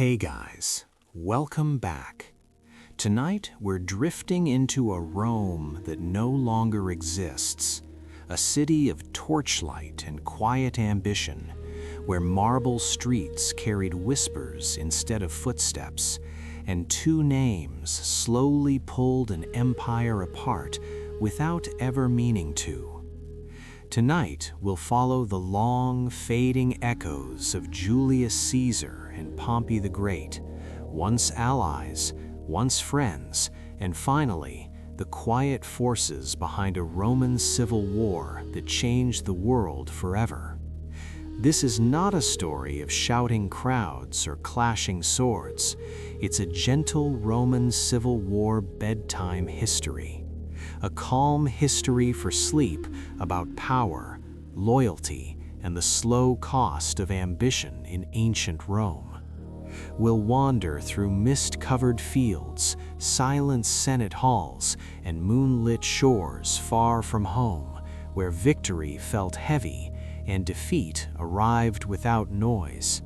Hey guys, welcome back. Tonight we're drifting into a Rome that no longer exists, a city of torchlight and quiet ambition, where marble streets carried whispers instead of footsteps, and two names slowly pulled an empire apart without ever meaning to. Tonight, we'll follow the long, fading echoes of Julius Caesar and Pompey the Great, once allies, once friends, and finally, the quiet forces behind a Roman civil war that changed the world forever. This is not a story of shouting crowds or clashing swords. It's a gentle Roman Civil War bedtime history. A calm history for sleep about power, loyalty, and the slow cost of ambition in ancient Rome. We'll wander through mist-covered fields, silent Senate halls, and moonlit shores far from home, where victory felt heavy and defeat arrived without noise.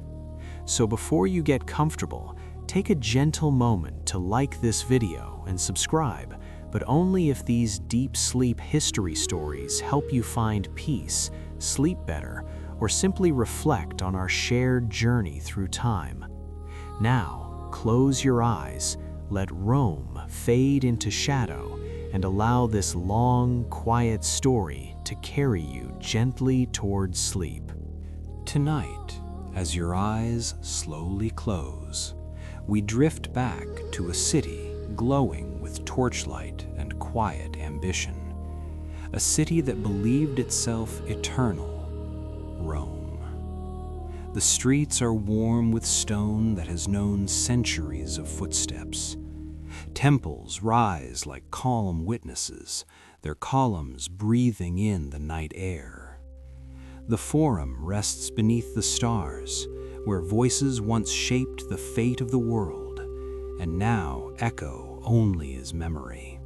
So before you get comfortable, take a gentle moment to like this video and subscribe, but only if these deep sleep history stories help you find peace, sleep better, or simply reflect on our shared journey through time. Now, close your eyes, let Rome fade into shadow, and allow this long, quiet story to carry you gently towards sleep. Tonight, as your eyes slowly close, we drift back to a city glowing with torchlight and quiet ambition. A city that believed itself eternal, Rome. The streets are warm with stone that has known centuries of footsteps. Temples rise like calm witnesses, their columns breathing in the night air. The Forum rests beneath the stars, where voices once shaped the fate of the world, and now echo only as memory.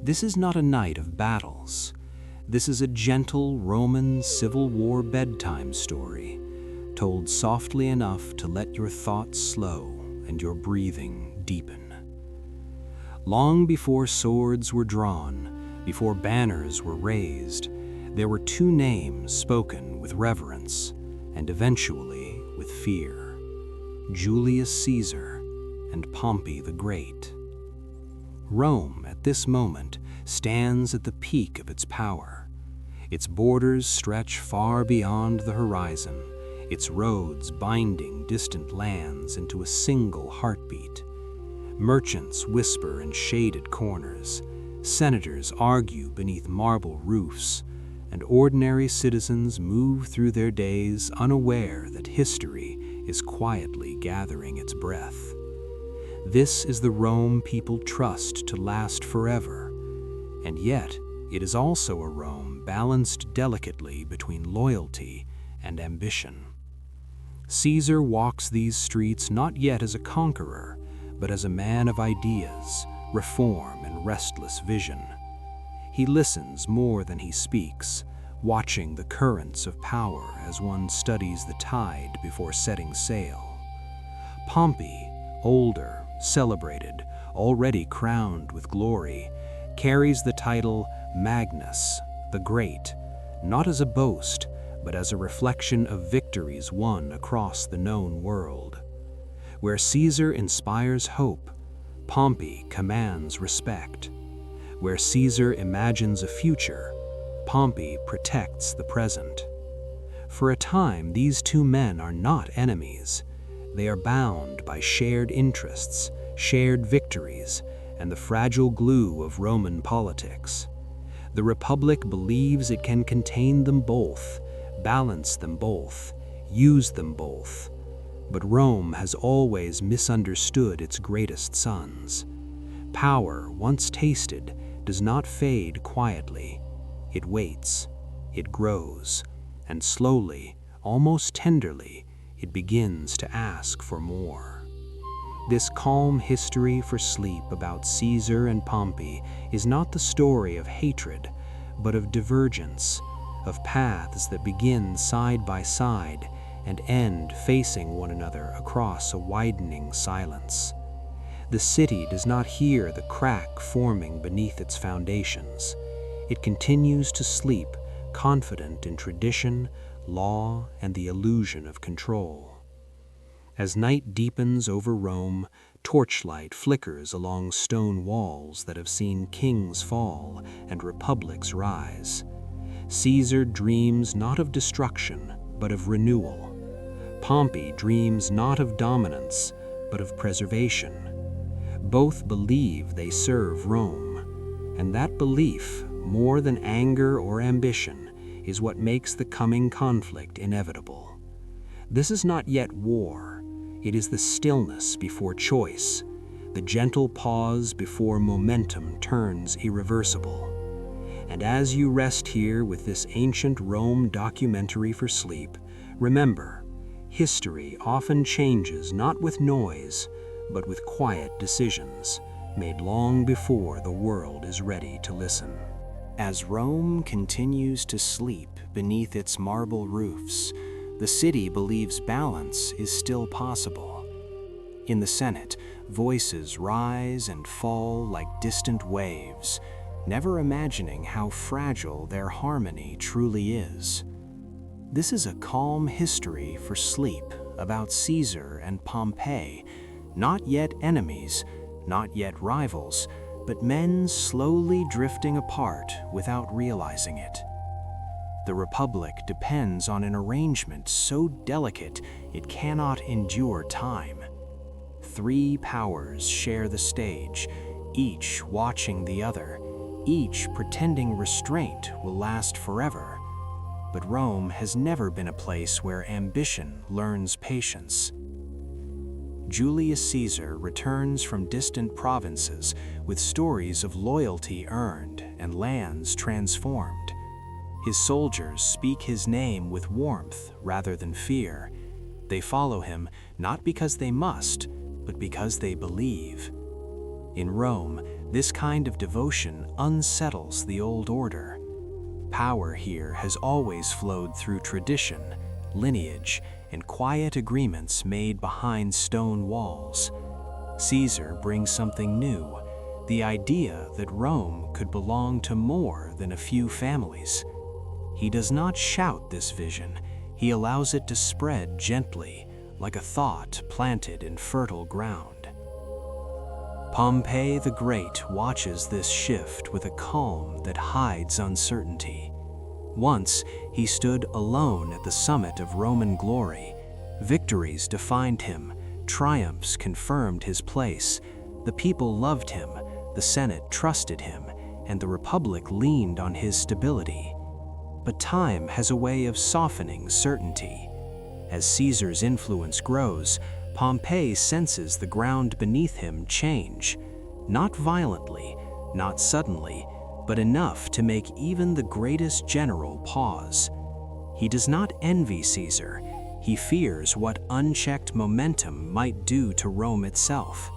This is not a night of battles. This is a gentle Roman Civil War bedtime story, told softly enough to let your thoughts slow and your breathing deepen. Long before swords were drawn, before banners were raised, there were two names spoken with reverence and eventually with fear: Julius Caesar and Pompey the Great. Rome, at this moment, stands at the peak of its power. Its borders stretch far beyond the horizon, its roads binding distant lands into a single heartbeat. Merchants whisper in shaded corners, senators argue beneath marble roofs, and ordinary citizens move through their days unaware that history is quietly gathering its breath. This is the Rome people trust to last forever, and yet it is also a Rome balanced delicately between loyalty and ambition. Caesar walks these streets not yet as a conqueror, but as a man of ideas, reform, and restless vision. He listens more than he speaks, watching the currents of power as one studies the tide before setting sail. Pompey, older, celebrated, already crowned with glory, carries the title Magnus, the Great, not as a boast, but as a reflection of victories won across the known world. Where Caesar inspires hope, Pompey commands respect. Where Caesar imagines a future, Pompey protects the present. For a time, these two men are not enemies. They are bound by shared interests, shared victories, and the fragile glue of Roman politics. The Republic believes it can contain them both, balance them both, use them both. But Rome has always misunderstood its greatest sons. Power, once tasted, does not fade quietly. It waits, it grows, and slowly, almost tenderly, it begins to ask for more. This calm history for sleep about Caesar and Pompey is not the story of hatred, but of divergence, of paths that begin side by side and end facing one another across a widening silence. The city does not hear the crack forming beneath its foundations. It continues to sleep, confident in tradition, law, and the illusion of control. As night deepens over Rome, torchlight flickers along stone walls that have seen kings fall and republics rise. Caesar dreams not of destruction, but of renewal. Pompey dreams not of dominance, but of preservation. Both believe they serve Rome, and that belief, more than anger or ambition, is what makes the coming conflict inevitable. This is not yet war. It is the stillness before choice, the gentle pause before momentum turns irreversible. And as you rest here with this ancient Rome documentary for sleep, remember, history often changes not with noise, but with quiet decisions, made long before the world is ready to listen. As Rome continues to sleep beneath its marble roofs, the city believes balance is still possible. In the Senate, voices rise and fall like distant waves, never imagining how fragile their harmony truly is. This is a calm history for sleep about Caesar and Pompey, not yet enemies, not yet rivals, but men slowly drifting apart without realizing it. The Republic depends on an arrangement so delicate it cannot endure time. 3 powers share the stage, each watching the other, each pretending restraint will last forever. But Rome has never been a place where ambition learns patience. Julius Caesar returns from distant provinces with stories of loyalty earned and lands transformed. His soldiers speak his name with warmth rather than fear. They follow him not because they must, but because they believe. In Rome, this kind of devotion unsettles the old order. Power here has always flowed through tradition, lineage, and quiet agreements made behind stone walls. Caesar brings something new, the idea that Rome could belong to more than a few families. He does not shout this vision, he allows it to spread gently, like a thought planted in fertile ground. Pompey the Great watches this shift with a calm that hides uncertainty. Once, he stood alone at the summit of Roman glory. Victories defined him, triumphs confirmed his place. The people loved him, the Senate trusted him, and the Republic leaned on his stability. But time has a way of softening certainty. As Caesar's influence grows, Pompey senses the ground beneath him change, not violently, not suddenly, but enough to make even the greatest general pause. He does not envy Caesar, he fears what unchecked momentum might do to Rome itself.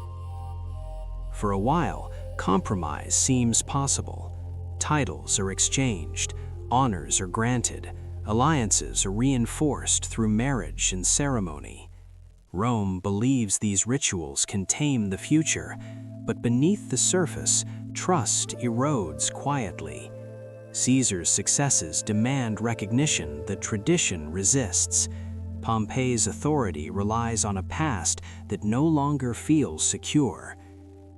For a while, compromise seems possible. Titles are exchanged, honors are granted, alliances are reinforced through marriage and ceremony. Rome believes these rituals can tame the future, but beneath the surface, trust erodes quietly. Caesar's successes demand recognition that tradition resists. Pompey's authority relies on a past that no longer feels secure.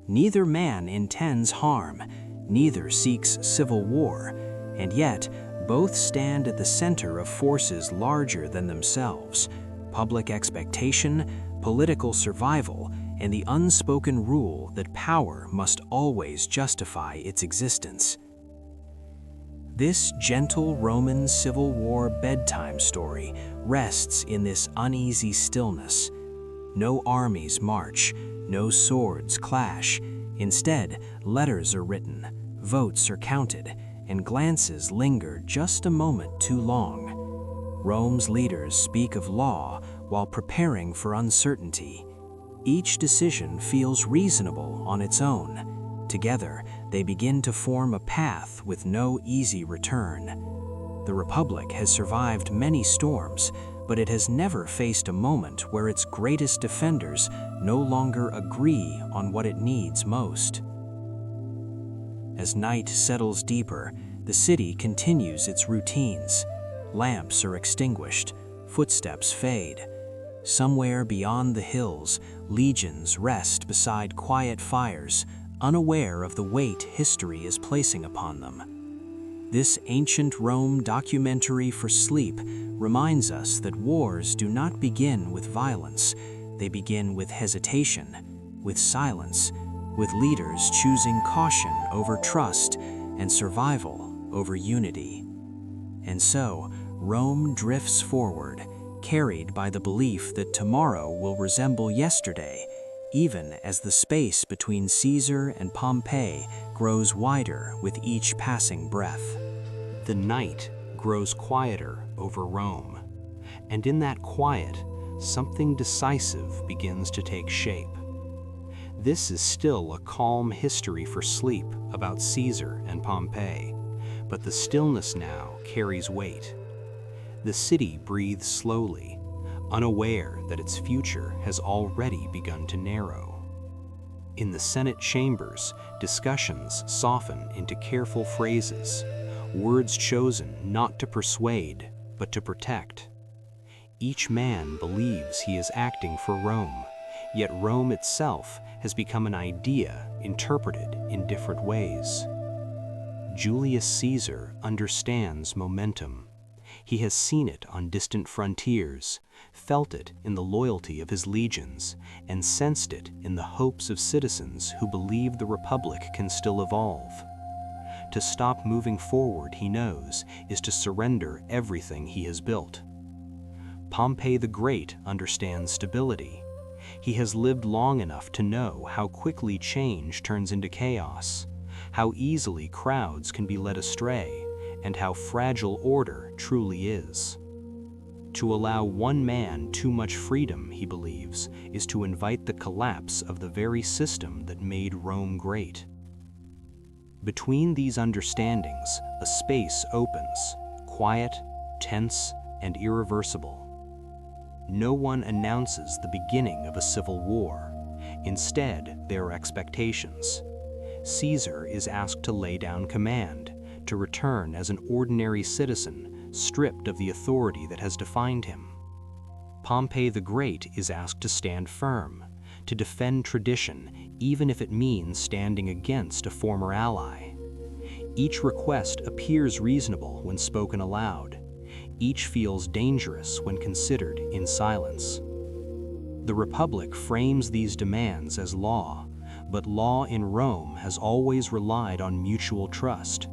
Neither man intends harm, neither seeks civil war, and yet both stand at the center of forces larger than themselves: public expectation, political survival, and the unspoken rule that power must always justify its existence. This gentle Roman Civil War bedtime story rests in this uneasy stillness. No armies march, no swords clash. Instead, letters are written, votes are counted, and glances linger just a moment too long. Rome's leaders speak of law while preparing for uncertainty. Each decision feels reasonable on its own. Together, they begin to form a path with no easy return. The Republic has survived many storms, but it has never faced a moment where its greatest defenders no longer agree on what it needs most. As night settles deeper, the city continues its routines. Lamps are extinguished, footsteps fade. Somewhere beyond the hills, legions rest beside quiet fires, unaware of the weight history is placing upon them. This ancient Rome documentary for sleep reminds us that wars do not begin with violence. They begin with hesitation, with silence, with leaders choosing caution over trust and survival over unity. And so, Rome drifts forward, carried by the belief that tomorrow will resemble yesterday, even as the space between Caesar and Pompey grows wider with each passing breath. The night grows quieter over Rome, and in that quiet, something decisive begins to take shape. This is still a calm history for sleep about Caesar and Pompey, but the stillness now carries weight. The city breathes slowly, unaware that its future has already begun to narrow. In the Senate chambers, discussions soften into careful phrases, words chosen not to persuade, but to protect. Each man believes he is acting for Rome, yet Rome itself has become an idea interpreted in different ways. Julius Caesar understands momentum. He has seen it on distant frontiers, felt it in the loyalty of his legions, and sensed it in the hopes of citizens who believe the Republic can still evolve. To stop moving forward, he knows, is to surrender everything he has built. Pompey the Great understands stability. He has lived long enough to know how quickly change turns into chaos, how easily crowds can be led astray, and how fragile order truly is. To allow one man too much freedom, he believes, is to invite the collapse of the very system that made Rome great. Between these understandings, a space opens, quiet, tense, and irreversible. No one announces the beginning of a civil war. Instead, there are expectations. Caesar is asked to lay down command, to return as an ordinary citizen, stripped of the authority that has defined him. Pompey the Great is asked to stand firm, to defend tradition, even if it means standing against a former ally. Each request appears reasonable when spoken aloud. Each feels dangerous when considered in silence. The Republic frames these demands as law, but law in Rome has always relied on mutual trust.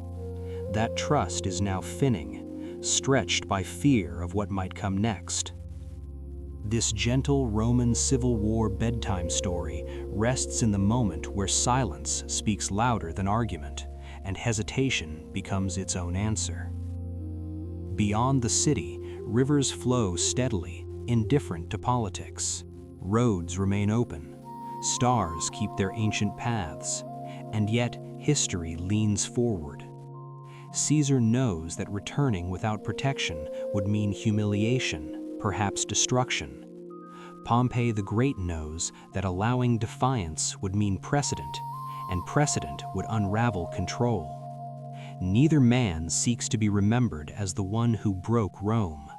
That trust is now thinning, stretched by fear of what might come next. This gentle Roman Civil War bedtime story rests in the moment where silence speaks louder than argument, and hesitation becomes its own answer. Beyond the city, rivers flow steadily, indifferent to politics. Roads remain open. Stars keep their ancient paths, and yet history leans forward. Caesar knows that returning without protection would mean humiliation, perhaps destruction. Pompey the Great knows that allowing defiance would mean precedent, and precedent would unravel control. Neither man seeks to be remembered as the one who broke Rome.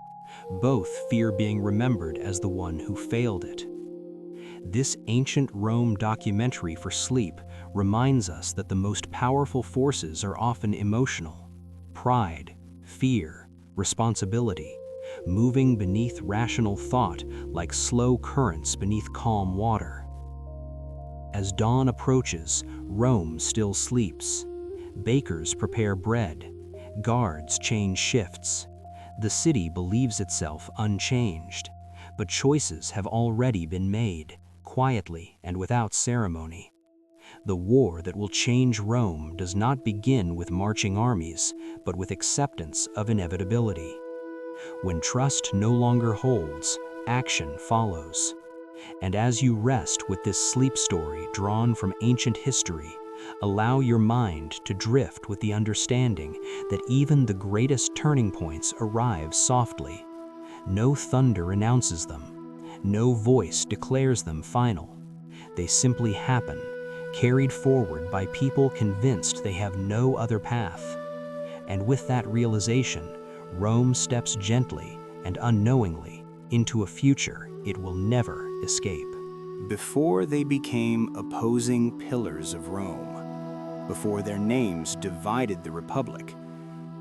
Both fear being remembered as the one who failed it. This ancient Rome documentary for sleep reminds us that the most powerful forces are often emotional. Pride, fear, responsibility, moving beneath rational thought like slow currents beneath calm water. As dawn approaches, Rome still sleeps. Bakers prepare bread. Guards change shifts. The city believes itself unchanged, but choices have already been made, quietly and without ceremony. The war that will change Rome does not begin with marching armies, but with acceptance of inevitability. When trust no longer holds, action follows. And as you rest with this sleep story drawn from ancient history, allow your mind to drift with the understanding that even the greatest turning points arrive softly. No thunder announces them. No voice declares them final. They simply happen, carried forward by people convinced they have no other path. And with that realization, Rome steps gently and unknowingly into a future it will never escape. Before they became opposing pillars of Rome, before their names divided the Republic,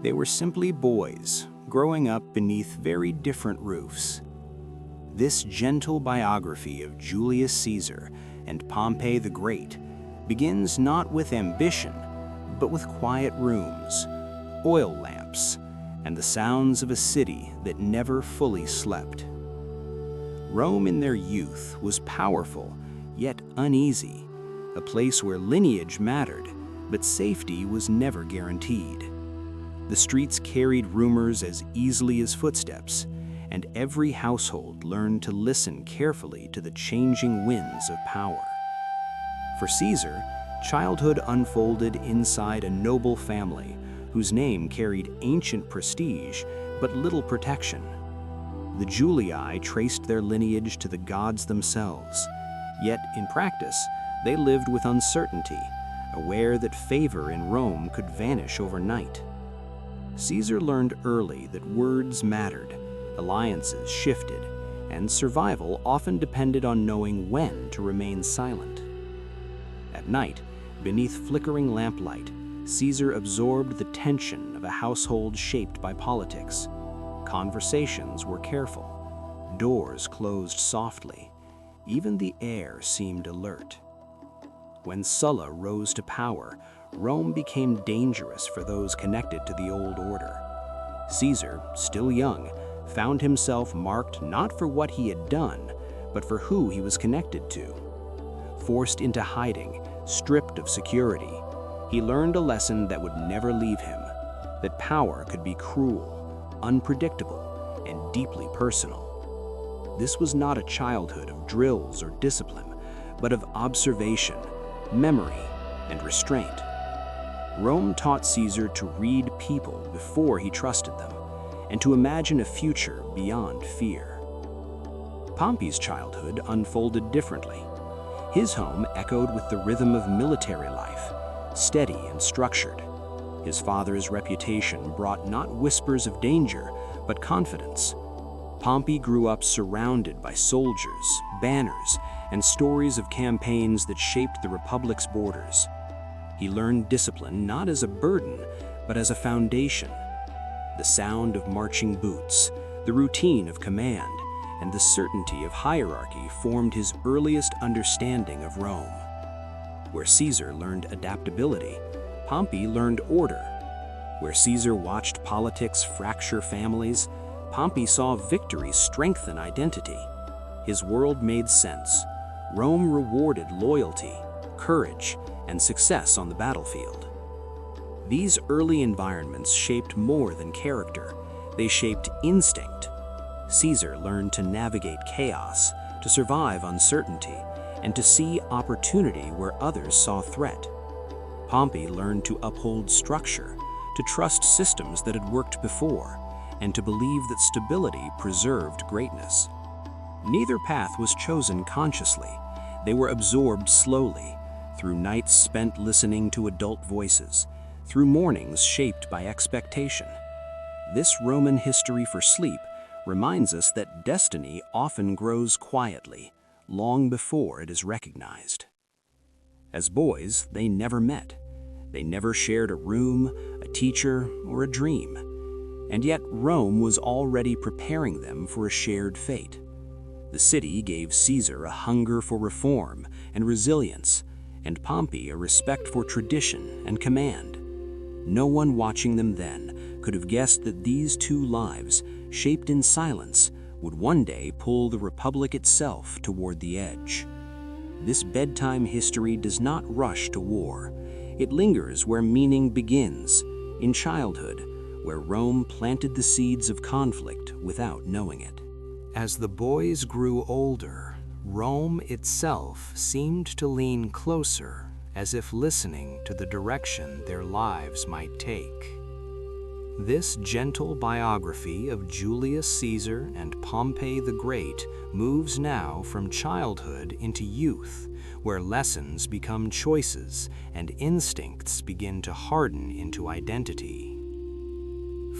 they were simply boys growing up beneath very different roofs. This gentle biography of Julius Caesar and Pompey the Great begins not with ambition, but with quiet rooms, oil lamps, and the sounds of a city that never fully slept. Rome in their youth was powerful, yet uneasy, a place where lineage mattered, but safety was never guaranteed. The streets carried rumors as easily as footsteps, and every household learned to listen carefully to the changing winds of power. For Caesar, childhood unfolded inside a noble family whose name carried ancient prestige but little protection. The Julii traced their lineage to the gods themselves, yet in practice they lived with uncertainty, aware that favor in Rome could vanish overnight. Caesar learned early that words mattered, alliances shifted, and survival often depended on knowing when to remain silent. At night, beneath flickering lamplight, Caesar absorbed the tension of a household shaped by politics. Conversations were careful, doors closed softly, even the air seemed alert. When Sulla rose to power, Rome became dangerous for those connected to the old order. Caesar, still young, found himself marked not for what he had done, but for who he was connected to. Forced into hiding, stripped of security, he learned a lesson that would never leave him, that power could be cruel, unpredictable, and deeply personal. This was not a childhood of drills or discipline, but of observation, memory, and restraint. Rome taught Caesar to read people before he trusted them, and to imagine a future beyond fear. Pompey's childhood unfolded differently. His home echoed with the rhythm of military life, steady and structured. His father's reputation brought not whispers of danger, but confidence. Pompey grew up surrounded by soldiers, banners, and stories of campaigns that shaped the Republic's borders. He learned discipline not as a burden, but as a foundation. The sound of marching boots, the routine of command, and the certainty of hierarchy formed his earliest understanding of Rome. Where Caesar learned adaptability, Pompey learned order. Where Caesar watched politics fracture families, Pompey saw victory strengthen identity. His world made sense. Rome rewarded loyalty, courage, and success on the battlefield. These early environments shaped more than character. They shaped instinct. Caesar learned to navigate chaos, to survive uncertainty, and to see opportunity where others saw threat. Pompey learned to uphold structure, to trust systems that had worked before, and to believe that stability preserved greatness. Neither path was chosen consciously. They were absorbed slowly, through nights spent listening to adult voices, through mornings shaped by expectation. This Roman history for sleep reminds us that destiny often grows quietly, long before it is recognized. As boys, they never met. They never shared a room, a teacher, or a dream. And yet Rome was already preparing them for a shared fate. The city gave Caesar a hunger for reform and resilience, and Pompey a respect for tradition and command. No one watching them then could have guessed that these two lives, shaped in silence, would one day pull the Republic itself toward the edge. This bedtime history does not rush to war. It lingers where meaning begins, in childhood, where Rome planted the seeds of conflict without knowing it. As the boys grew older, Rome itself seemed to lean closer, as if listening to the direction their lives might take. This gentle biography of Julius Caesar and Pompey the Great moves now from childhood into youth, where lessons become choices and instincts begin to harden into identity.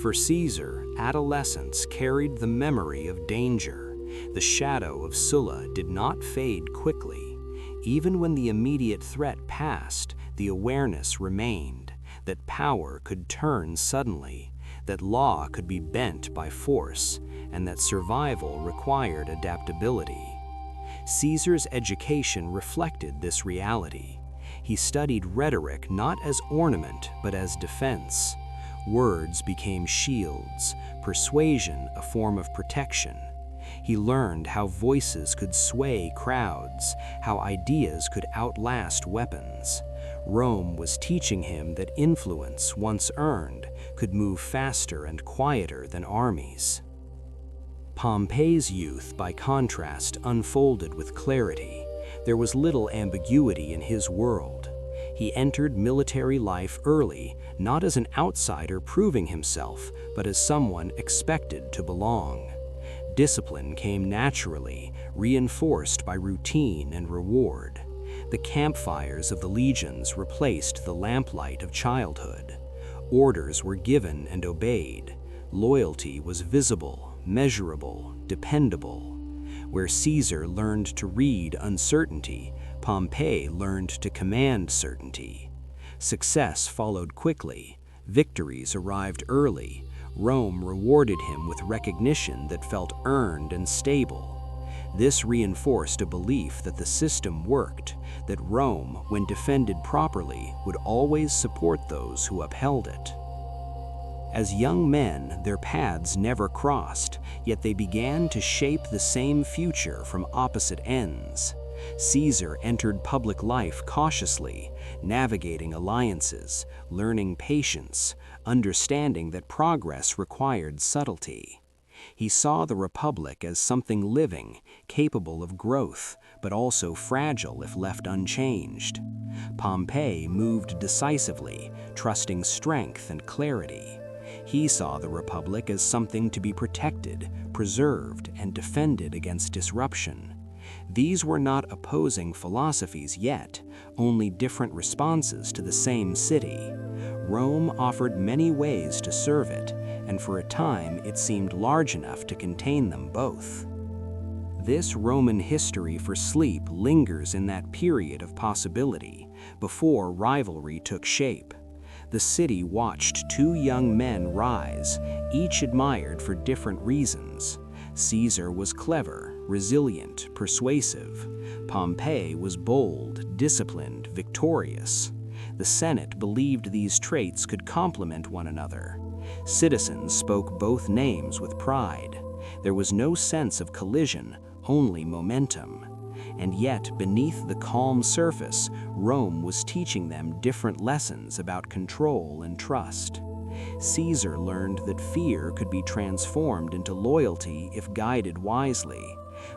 For Caesar, adolescence carried the memory of danger. The shadow of Sulla did not fade quickly. Even when the immediate threat passed, the awareness remained that power could turn suddenly, that law could be bent by force, and that survival required adaptability. Caesar's education reflected this reality. He studied rhetoric not as ornament but as defense. Words became shields, persuasion a form of protection. He learned how voices could sway crowds, how ideas could outlast weapons. Rome was teaching him that influence, once earned, could move faster and quieter than armies. Pompey's youth, by contrast, unfolded with clarity. There was little ambiguity in his world. He entered military life early, not as an outsider proving himself, but as someone expected to belong. Discipline came naturally, reinforced by routine and reward. The campfires of the legions replaced the lamplight of childhood. Orders were given and obeyed. Loyalty was visible, measurable, dependable. Where Caesar learned to read uncertainty, Pompey learned to command certainty. Success followed quickly. Victories arrived early. Rome rewarded him with recognition that felt earned and stable. This reinforced a belief that the system worked, that Rome, when defended properly, would always support those who upheld it. As young men, their paths never crossed, yet they began to shape the same future from opposite ends. Caesar entered public life cautiously, navigating alliances, learning patience, understanding that progress required subtlety. He saw the Republic as something living, capable of growth, but also fragile if left unchanged. Pompey moved decisively, trusting strength and clarity. He saw the Republic as something to be protected, preserved, and defended against disruption. These were not opposing philosophies yet, only different responses to the same city. Rome offered many ways to serve it, and for a time it seemed large enough to contain them both. This Roman history for sleep lingers in that period of possibility, before rivalry took shape. The city watched two young men rise, each admired for different reasons. Caesar was clever, resilient, persuasive. Pompey was bold, disciplined, victorious. The Senate believed these traits could complement one another. Citizens spoke both names with pride. There was no sense of collision, only momentum. And yet, beneath the calm surface, Rome was teaching them different lessons about control and trust. Caesar learned that fear could be transformed into loyalty if guided wisely.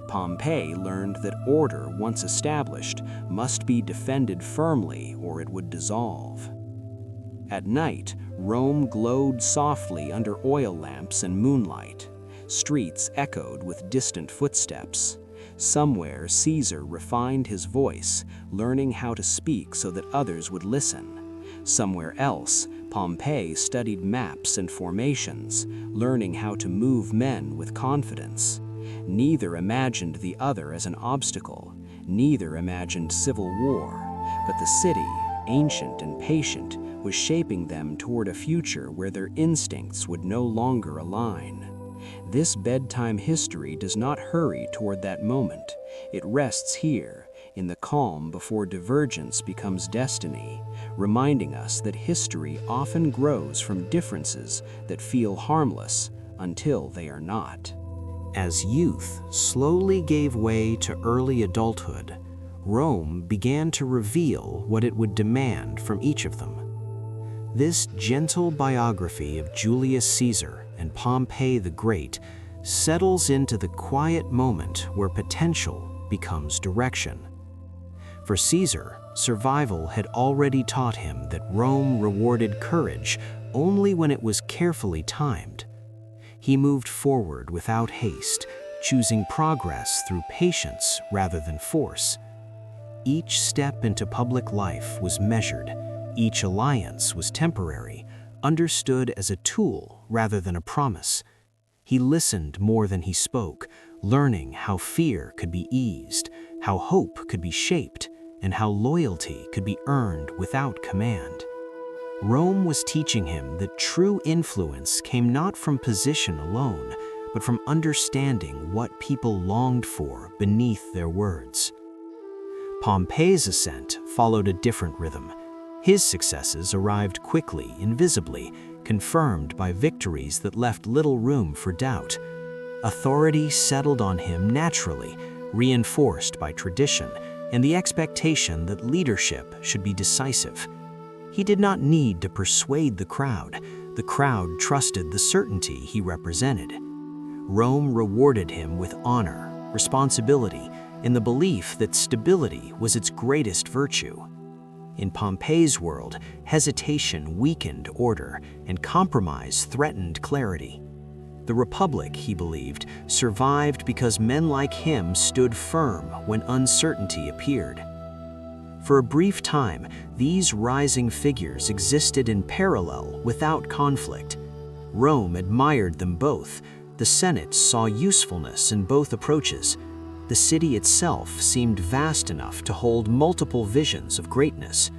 Pompey learned that order, once established, must be defended firmly or it would dissolve. At night, Rome glowed softly under oil lamps and moonlight. Streets echoed with distant footsteps. Somewhere, Caesar refined his voice, learning how to speak so that others would listen. Somewhere else, Pompey studied maps and formations, learning how to move men with confidence. Neither imagined the other as an obstacle. Neither imagined civil war. But the city, ancient and patient, was shaping them toward a future where their instincts would no longer align. This bedtime history does not hurry toward that moment. It rests here, in the calm before divergence becomes destiny, reminding us that history often grows from differences that feel harmless until they are not. As youth slowly gave way to early adulthood, Rome began to reveal what it would demand from each of them. This gentle biography of Julius Caesar and Pompey the Great settles into the quiet moment where potential becomes direction. For Caesar, survival had already taught him that Rome rewarded courage only when it was carefully timed. He moved forward without haste, choosing progress through patience rather than force. Each step into public life was measured. Each alliance was temporary, understood as a tool rather than a promise. He listened more than he spoke, learning how fear could be eased, how hope could be shaped, and how loyalty could be earned without command. Rome was teaching him that true influence came not from position alone, but from understanding what people longed for beneath their words. Pompey's ascent followed a different rhythm. His successes arrived quickly, invisibly, confirmed by victories that left little room for doubt. Authority settled on him naturally, reinforced by tradition and the expectation that leadership should be decisive. He did not need to persuade the crowd. The crowd trusted the certainty he represented. Rome rewarded him with honor, responsibility, and the belief that stability was its greatest virtue. In Pompey's world, hesitation weakened order, and compromise threatened clarity. The Republic, he believed, survived because men like him stood firm when uncertainty appeared. For a brief time, these rising figures existed in parallel without conflict. Rome admired them both. The Senate saw usefulness in both approaches. The city itself seemed vast enough to hold multiple visions of greatness.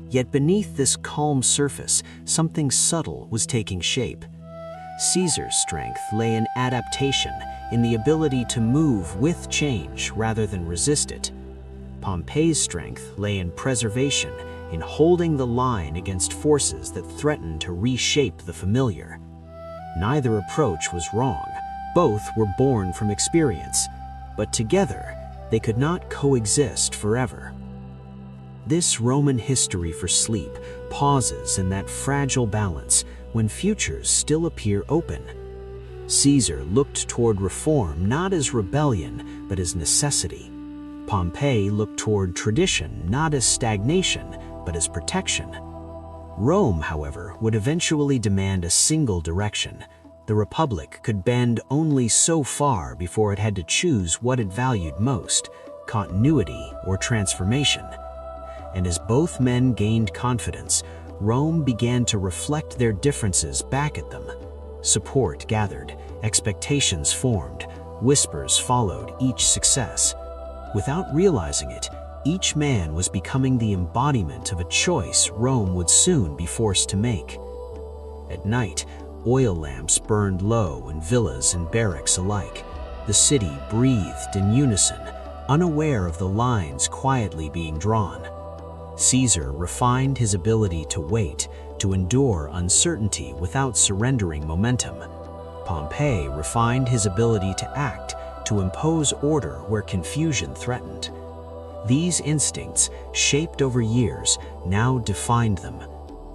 Yet beneath this calm surface, something subtle was taking shape. Caesar's strength lay in adaptation, in the ability to move with change rather than resist it. Pompey's strength lay in preservation, in holding the line against forces that threatened to reshape the familiar. Neither approach was wrong. Both were born from experience, but together they could not coexist forever. This Roman history for sleep pauses in that fragile balance when futures still appear open. Caesar looked toward reform not as rebellion, but as necessity. Pompey looked toward tradition not as stagnation, but as protection. Rome, however, would eventually demand a single direction. The Republic could bend only so far before it had to choose what it valued most, continuity or transformation. And as both men gained confidence, Rome began to reflect their differences back at them. Support gathered, expectations formed, whispers followed each success. Without realizing it, each man was becoming the embodiment of a choice Rome would soon be forced to make. At night, oil lamps burned low in villas and barracks alike. The city breathed in unison, unaware of the lines quietly being drawn. Caesar refined his ability to wait, to endure uncertainty without surrendering momentum. Pompey refined his ability to act, to impose order where confusion threatened. These instincts, shaped over years, now defined them.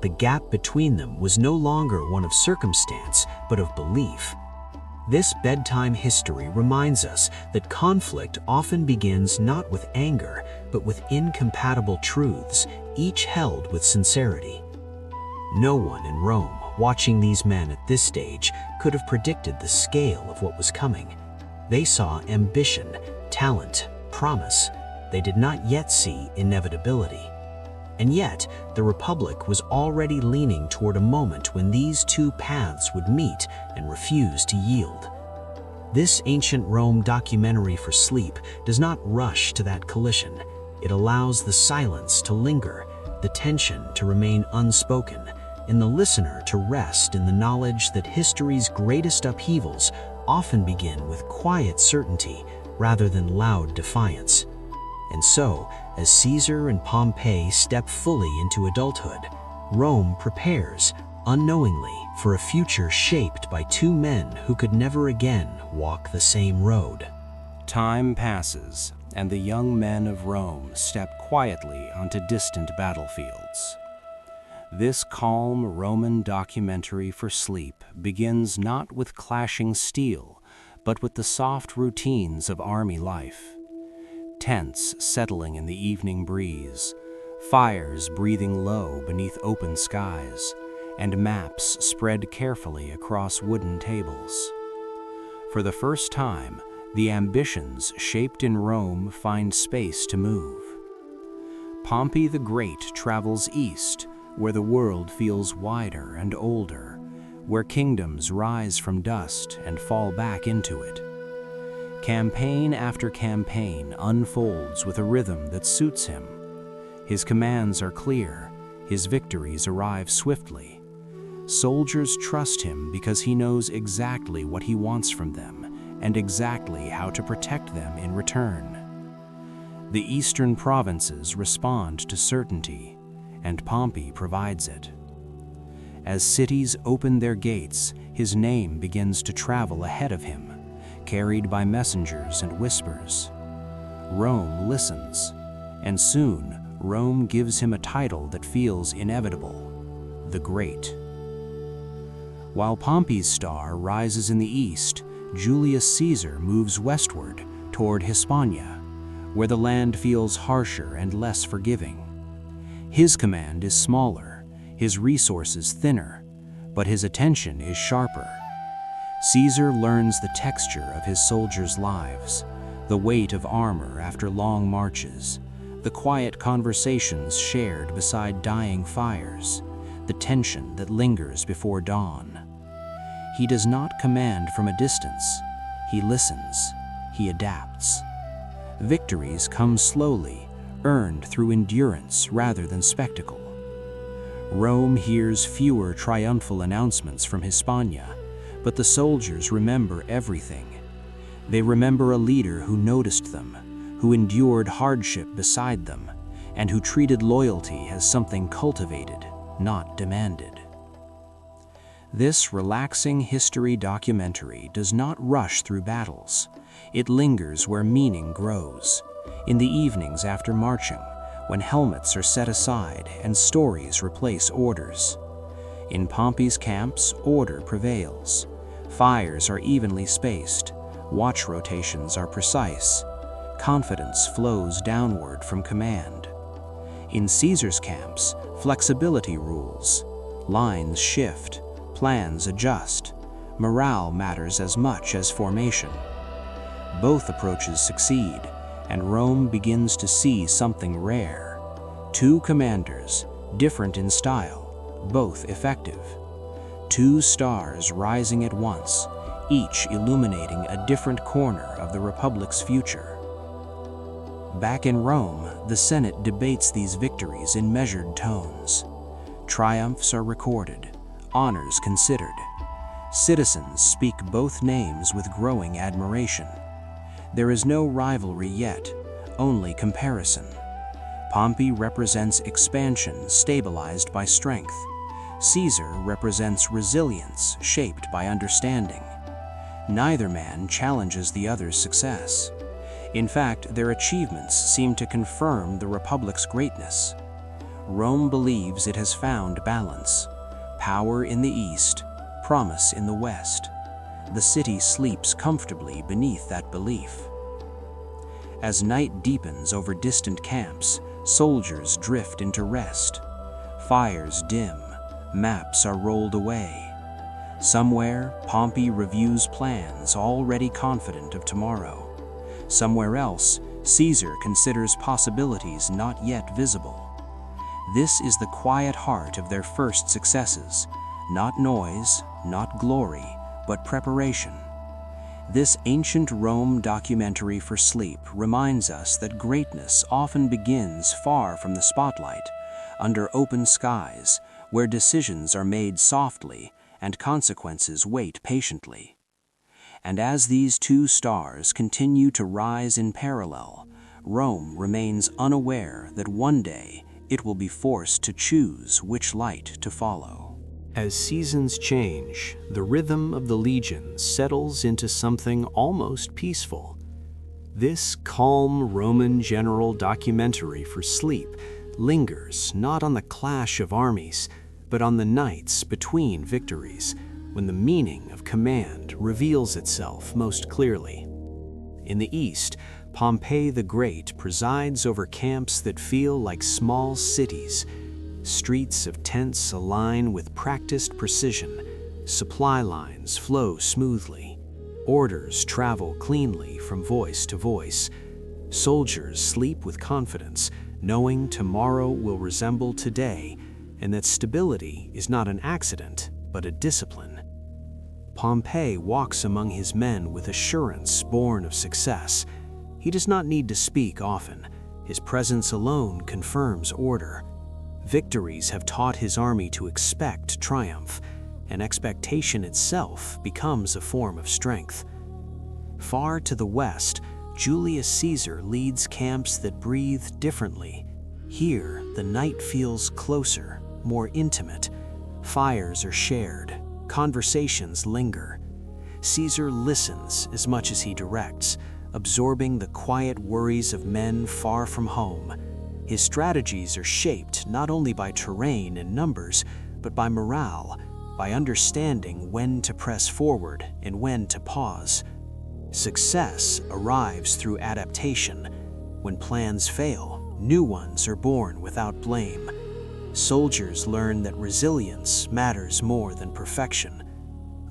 The gap between them was no longer one of circumstance, but of belief. This bedtime history reminds us that conflict often begins not with anger, but with incompatible truths, each held with sincerity. No one in Rome, watching these men at this stage, could have predicted the scale of what was coming. They saw ambition, talent, promise. They did not yet see inevitability. And yet, the Republic was already leaning toward a moment when these two paths would meet and refuse to yield. This ancient Rome documentary for sleep does not rush to that collision. It allows the silence to linger, the tension to remain unspoken, and the listener to rest in the knowledge that history's greatest upheavals often begin with quiet certainty rather than loud defiance. And so, as Caesar and Pompey step fully into adulthood, Rome prepares, unknowingly, for a future shaped by two men who could never again walk the same road. Time passes, and the young men of Rome step quietly onto distant battlefields. This calm Roman documentary for sleep begins not with clashing steel, but with the soft routines of army life. Tents settling in the evening breeze, fires breathing low beneath open skies, and maps spread carefully across wooden tables. For the first time, the ambitions shaped in Rome find space to move. Pompey the Great travels east, where the world feels wider and older, where kingdoms rise from dust and fall back into it. Campaign after campaign unfolds with a rhythm that suits him. His commands are clear, his victories arrive swiftly. Soldiers trust him because he knows exactly what he wants from them and exactly how to protect them in return. The eastern provinces respond to certainty, and Pompey provides it. As cities open their gates, his name begins to travel ahead of him, carried by messengers and whispers. Rome listens, and soon Rome gives him a title that feels inevitable: the Great. While Pompey's star rises in the east, Julius Caesar moves westward toward Hispania, where the land feels harsher and less forgiving. His command is smaller, his resources thinner, but his attention is sharper. Caesar learns the texture of his soldiers' lives, the weight of armor after long marches, the quiet conversations shared beside dying fires, the tension that lingers before dawn. He does not command from a distance. He listens. He adapts. Victories come slowly, earned through endurance rather than spectacle. Rome hears fewer triumphal announcements from Hispania, but the soldiers remember everything. They remember a leader who noticed them, who endured hardship beside them, and who treated loyalty as something cultivated, not demanded. This relaxing history documentary does not rush through battles. It lingers where meaning grows, in the evenings after marching, when helmets are set aside and stories replace orders. In Pompey's camps, order prevails. Fires are evenly spaced, watch rotations are precise, confidence flows downward from command. In Caesar's camps, flexibility rules. Lines shift, plans adjust. Morale matters as much as formation. Both approaches succeed, and Rome begins to see something rare. Two commanders, different in style, both effective. Two stars rising at once, each illuminating a different corner of the Republic's future. Back in Rome, the Senate debates these victories in measured tones. Triumphs are recorded, honors considered. Citizens speak both names with growing admiration. There is no rivalry yet, only comparison. Pompey represents expansion stabilized by strength. Caesar represents resilience shaped by understanding. Neither man challenges the other's success. In fact, their achievements seem to confirm the Republic's greatness. Rome believes it has found balance. Power in the east, promise in the west. The city sleeps comfortably beneath that belief. As night deepens over distant camps, soldiers drift into rest. Fires dim, maps are rolled away. Somewhere, Pompey reviews plans, already confident of tomorrow. Somewhere else, Caesar considers possibilities not yet visible. This is the quiet heart of their first successes, not noise, not glory, but preparation. This ancient Rome documentary for sleep reminds us that greatness often begins far from the spotlight, under open skies, where decisions are made softly and consequences wait patiently. And as these two stars continue to rise in parallel, Rome remains unaware that one day it will be forced to choose which light to follow. As seasons change, the rhythm of the legions settles into something almost peaceful. This calm Roman general documentary for sleep lingers not on the clash of armies, but on the nights between victories, when the meaning of command reveals itself most clearly. In the east, Pompey the Great presides over camps that feel like small cities. Streets of tents align with practiced precision. Supply lines flow smoothly. Orders travel cleanly from voice to voice. Soldiers sleep with confidence, knowing tomorrow will resemble today, and that stability is not an accident, but a discipline. Pompey walks among his men with assurance born of success. He does not need to speak often. His presence alone confirms order. Victories have taught his army to expect triumph, and expectation itself becomes a form of strength. Far to the west, Julius Caesar leads camps that breathe differently. Here, the night feels closer, more intimate. Fires are shared, conversations linger. Caesar listens as much as he directs, absorbing the quiet worries of men far from home. His strategies are shaped not only by terrain and numbers, but by morale, by understanding when to press forward and when to pause. Success arrives through adaptation. When plans fail, new ones are born without blame. Soldiers learn that resilience matters more than perfection.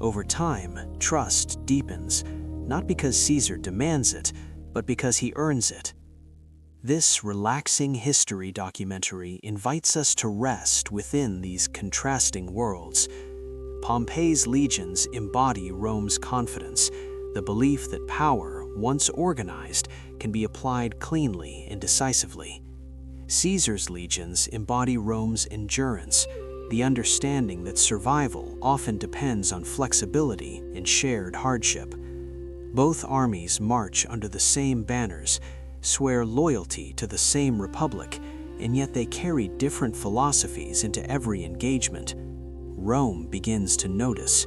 Over time, trust deepens, not because Caesar demands it, but because he earns it. This relaxing history documentary invites us to rest within these contrasting worlds. Pompey's legions embody Rome's confidence, the belief that power, once organized, can be applied cleanly and decisively. Caesar's legions embody Rome's endurance, the understanding that survival often depends on flexibility and shared hardship. Both armies march under the same banners, swear loyalty to the same republic, and yet they carry different philosophies into every engagement. Rome begins to notice.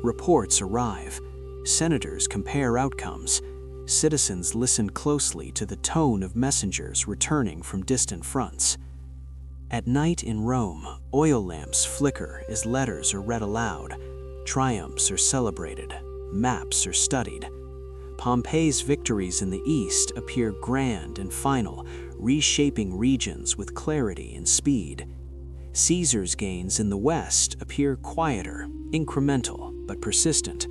Reports arrive. Senators compare outcomes. Citizens listen closely to the tone of messengers returning from distant fronts. At night in Rome, oil lamps flicker as letters are read aloud. Triumphs are celebrated. Maps are studied. Pompey's victories in the east appear grand and final, reshaping regions with clarity and speed. Caesar's gains in the west appear quieter, incremental, but persistent.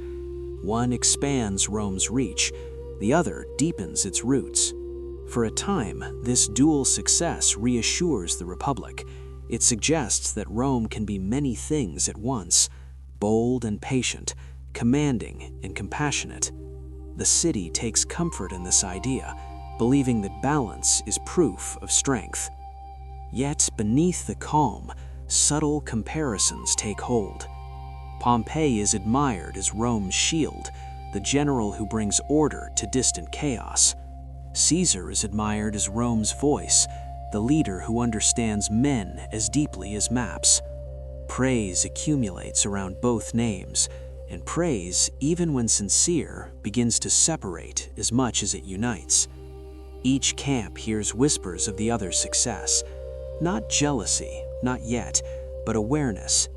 One expands Rome's reach, the other deepens its roots. For a time, this dual success reassures the Republic. It suggests that Rome can be many things at once, bold and patient, commanding and compassionate. The city takes comfort in this idea, believing that balance is proof of strength. Yet beneath the calm, subtle comparisons take hold. Pompey is admired as Rome's shield, the general who brings order to distant chaos. Caesar is admired as Rome's voice, the leader who understands men as deeply as maps. Praise accumulates around both names, and praise, even when sincere, begins to separate as much as it unites. Each camp hears whispers of the other's success. Not jealousy, not yet, but awareness.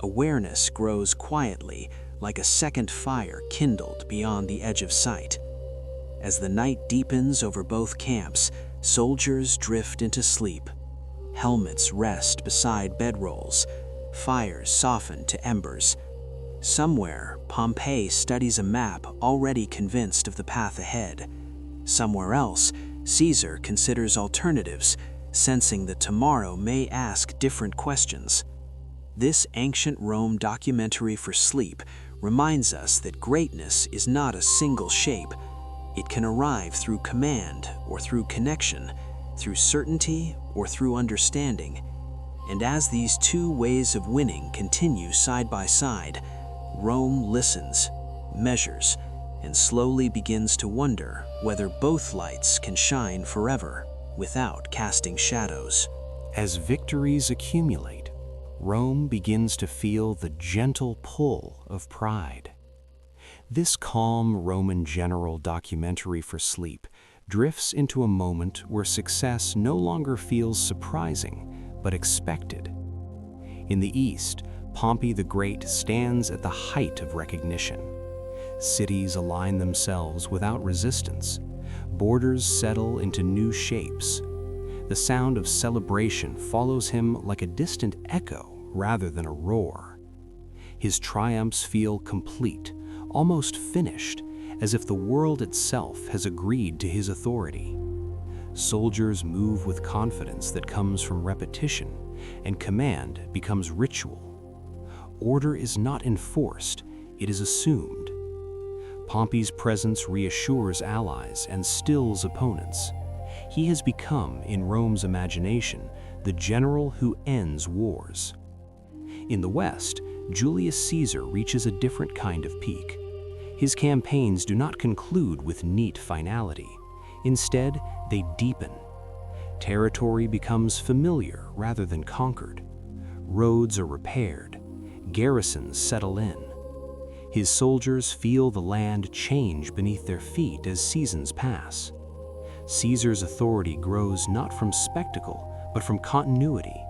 Awareness grows quietly, like a second fire kindled beyond the edge of sight. As the night deepens over both camps, soldiers drift into sleep. Helmets rest beside bedrolls. Fires soften to embers. Somewhere, Pompey studies a map, already convinced of the path ahead. Somewhere else, Caesar considers alternatives, sensing that tomorrow may ask different questions. This ancient Rome documentary for sleep reminds us that greatness is not a single shape. It can arrive through command or through connection, through certainty or through understanding. And as these two ways of winning continue side by side, Rome listens, measures, and slowly begins to wonder whether both lights can shine forever without casting shadows. As victories accumulate, Rome begins to feel the gentle pull of pride. This calm Roman general documentary for sleep drifts into a moment where success no longer feels surprising, but expected. In the east, Pompey the Great stands at the height of recognition. Cities align themselves without resistance. Borders settle into new shapes. The sound of celebration follows him like a distant echo rather than a roar. His triumphs feel complete, almost finished, as if the world itself has agreed to his authority. Soldiers move with confidence that comes from repetition, and command becomes ritual. Order is not enforced, it is assumed. Pompey's presence reassures allies and stills opponents. He has become, in Rome's imagination, the general who ends wars. In the West, Julius Caesar reaches a different kind of peak. His campaigns do not conclude with neat finality. Instead, they deepen. Territory becomes familiar rather than conquered. Roads are repaired. Garrisons settle in. His soldiers feel the land change beneath their feet as seasons pass. Caesar's authority grows not from spectacle, but from continuity.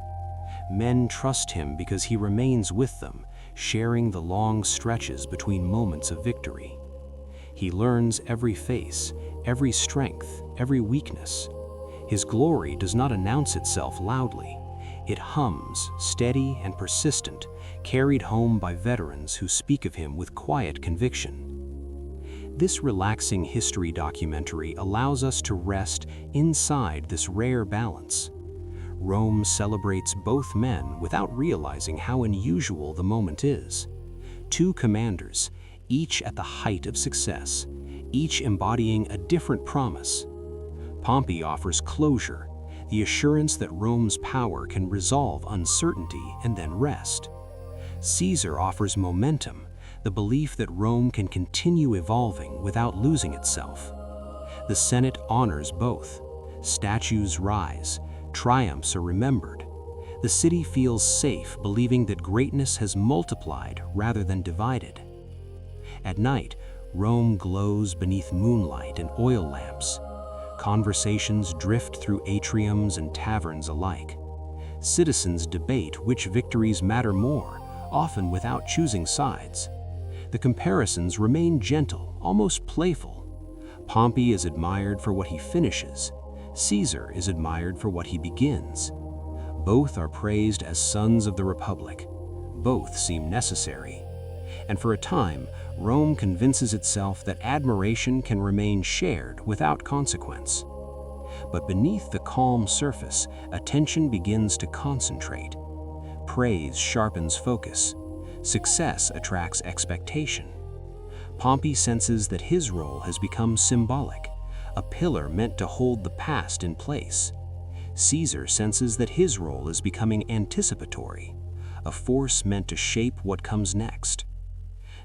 Men trust him because he remains with them, sharing the long stretches between moments of victory. He learns every face, every strength, every weakness. His glory does not announce itself loudly. It hums, steady and persistent, carried home by veterans who speak of him with quiet conviction. This relaxing history documentary allows us to rest inside this rare balance. Rome celebrates both men without realizing how unusual the moment is. Two commanders, each at the height of success, each embodying a different promise. Pompey offers closure, the assurance that Rome's power can resolve uncertainty and then rest. Caesar offers momentum, the belief that Rome can continue evolving without losing itself. The Senate honors both. Statues rise, triumphs are remembered. The city feels safe, believing that greatness has multiplied rather than divided. At night, Rome glows beneath moonlight and oil lamps. Conversations drift through atriums and taverns alike. Citizens debate which victories matter more, often without choosing sides. The comparisons remain gentle, almost playful. Pompey is admired for what he finishes. Caesar is admired for what he begins. Both are praised as sons of the Republic. Both seem necessary. And for a time, Rome convinces itself that admiration can remain shared without consequence. But beneath the calm surface, attention begins to concentrate. Praise sharpens focus. Success attracts expectation. Pompey senses that his role has become symbolic, a pillar meant to hold the past in place. Caesar senses that his role is becoming anticipatory, a force meant to shape what comes next.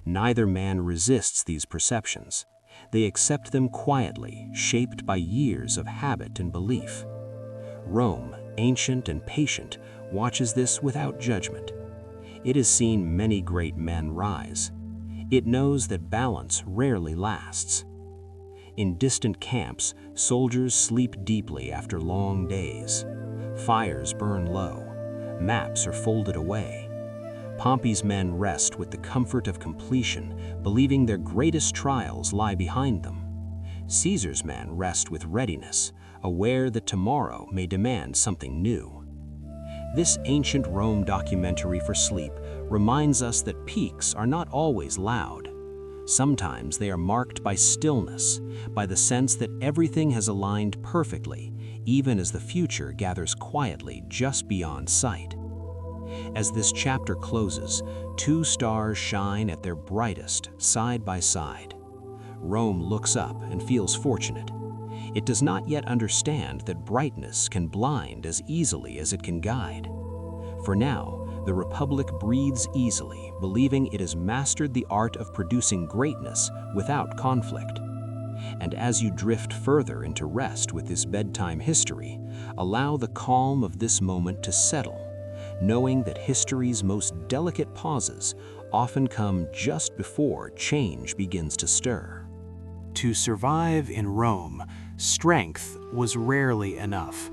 Neither man resists these perceptions. They accept them quietly, shaped by years of habit and belief. Rome, ancient and patient, watches this without judgment. It has seen many great men rise. It knows that balance rarely lasts. In distant camps, soldiers sleep deeply after long days. Fires burn low. Maps are folded away. Pompey's men rest with the comfort of completion, believing their greatest trials lie behind them. Caesar's men rest with readiness, aware that tomorrow may demand something new. This ancient Rome documentary for sleep reminds us that peaks are not always loud. Sometimes they are marked by stillness, by the sense that everything has aligned perfectly, even as the future gathers quietly just beyond sight. As this chapter closes, two stars shine at their brightest, side by side. Rome looks up and feels fortunate. It does not yet understand that brightness can blind as easily as it can guide. For now, the Republic breathes easily, believing it has mastered the art of producing greatness without conflict. And as you drift further into rest with this bedtime history, allow the calm of this moment to settle, knowing that history's most delicate pauses often come just before change begins to stir. To survive in Rome, strength was rarely enough.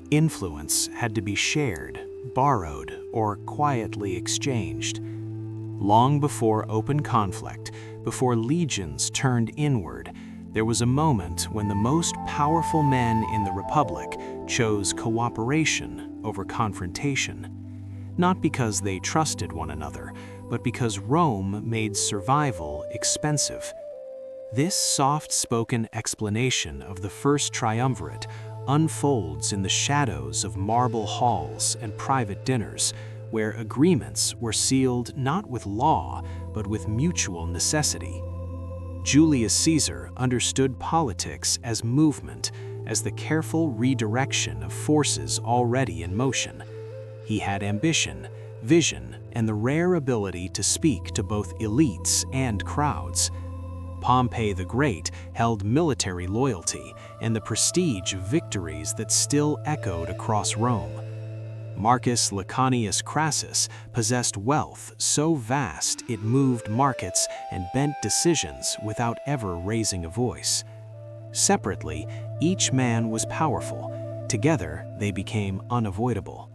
Influence had to be shared, borrowed, or quietly exchanged. Long before open conflict, before legions turned inward, There was a moment when the most powerful men in the Republic chose cooperation over confrontation, not because they trusted one another, but because Rome made survival expensive. This soft-spoken explanation of the first triumvirate unfolds in the shadows of marble halls and private dinners, where agreements were sealed not with law, but with mutual necessity. Julius Caesar understood politics as movement, as the careful redirection of forces already in motion. He had ambition, vision, and the rare ability to speak to both elites and crowds. Pompey the Great held military loyalty and the prestige of victories that still echoed across Rome. Marcus Licanius Crassus possessed wealth so vast it moved markets and bent decisions without ever raising a voice. Separately, each man was powerful. Together, they became unavoidable.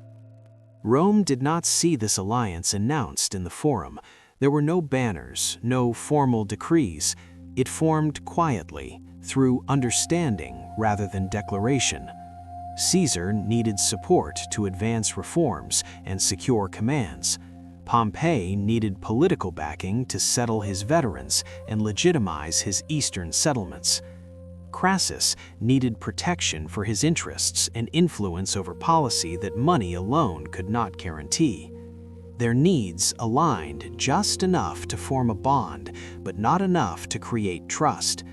Rome did not see this alliance announced in the Forum. There were no banners, no formal decrees. It formed quietly, through understanding rather than declaration. Caesar needed support to advance reforms and secure commands. Pompey needed political backing to settle his veterans and legitimize his eastern settlements. Crassus needed protection for his interests and influence over policy that money alone could not guarantee. Their needs aligned just enough to form a bond, but not enough to create trust.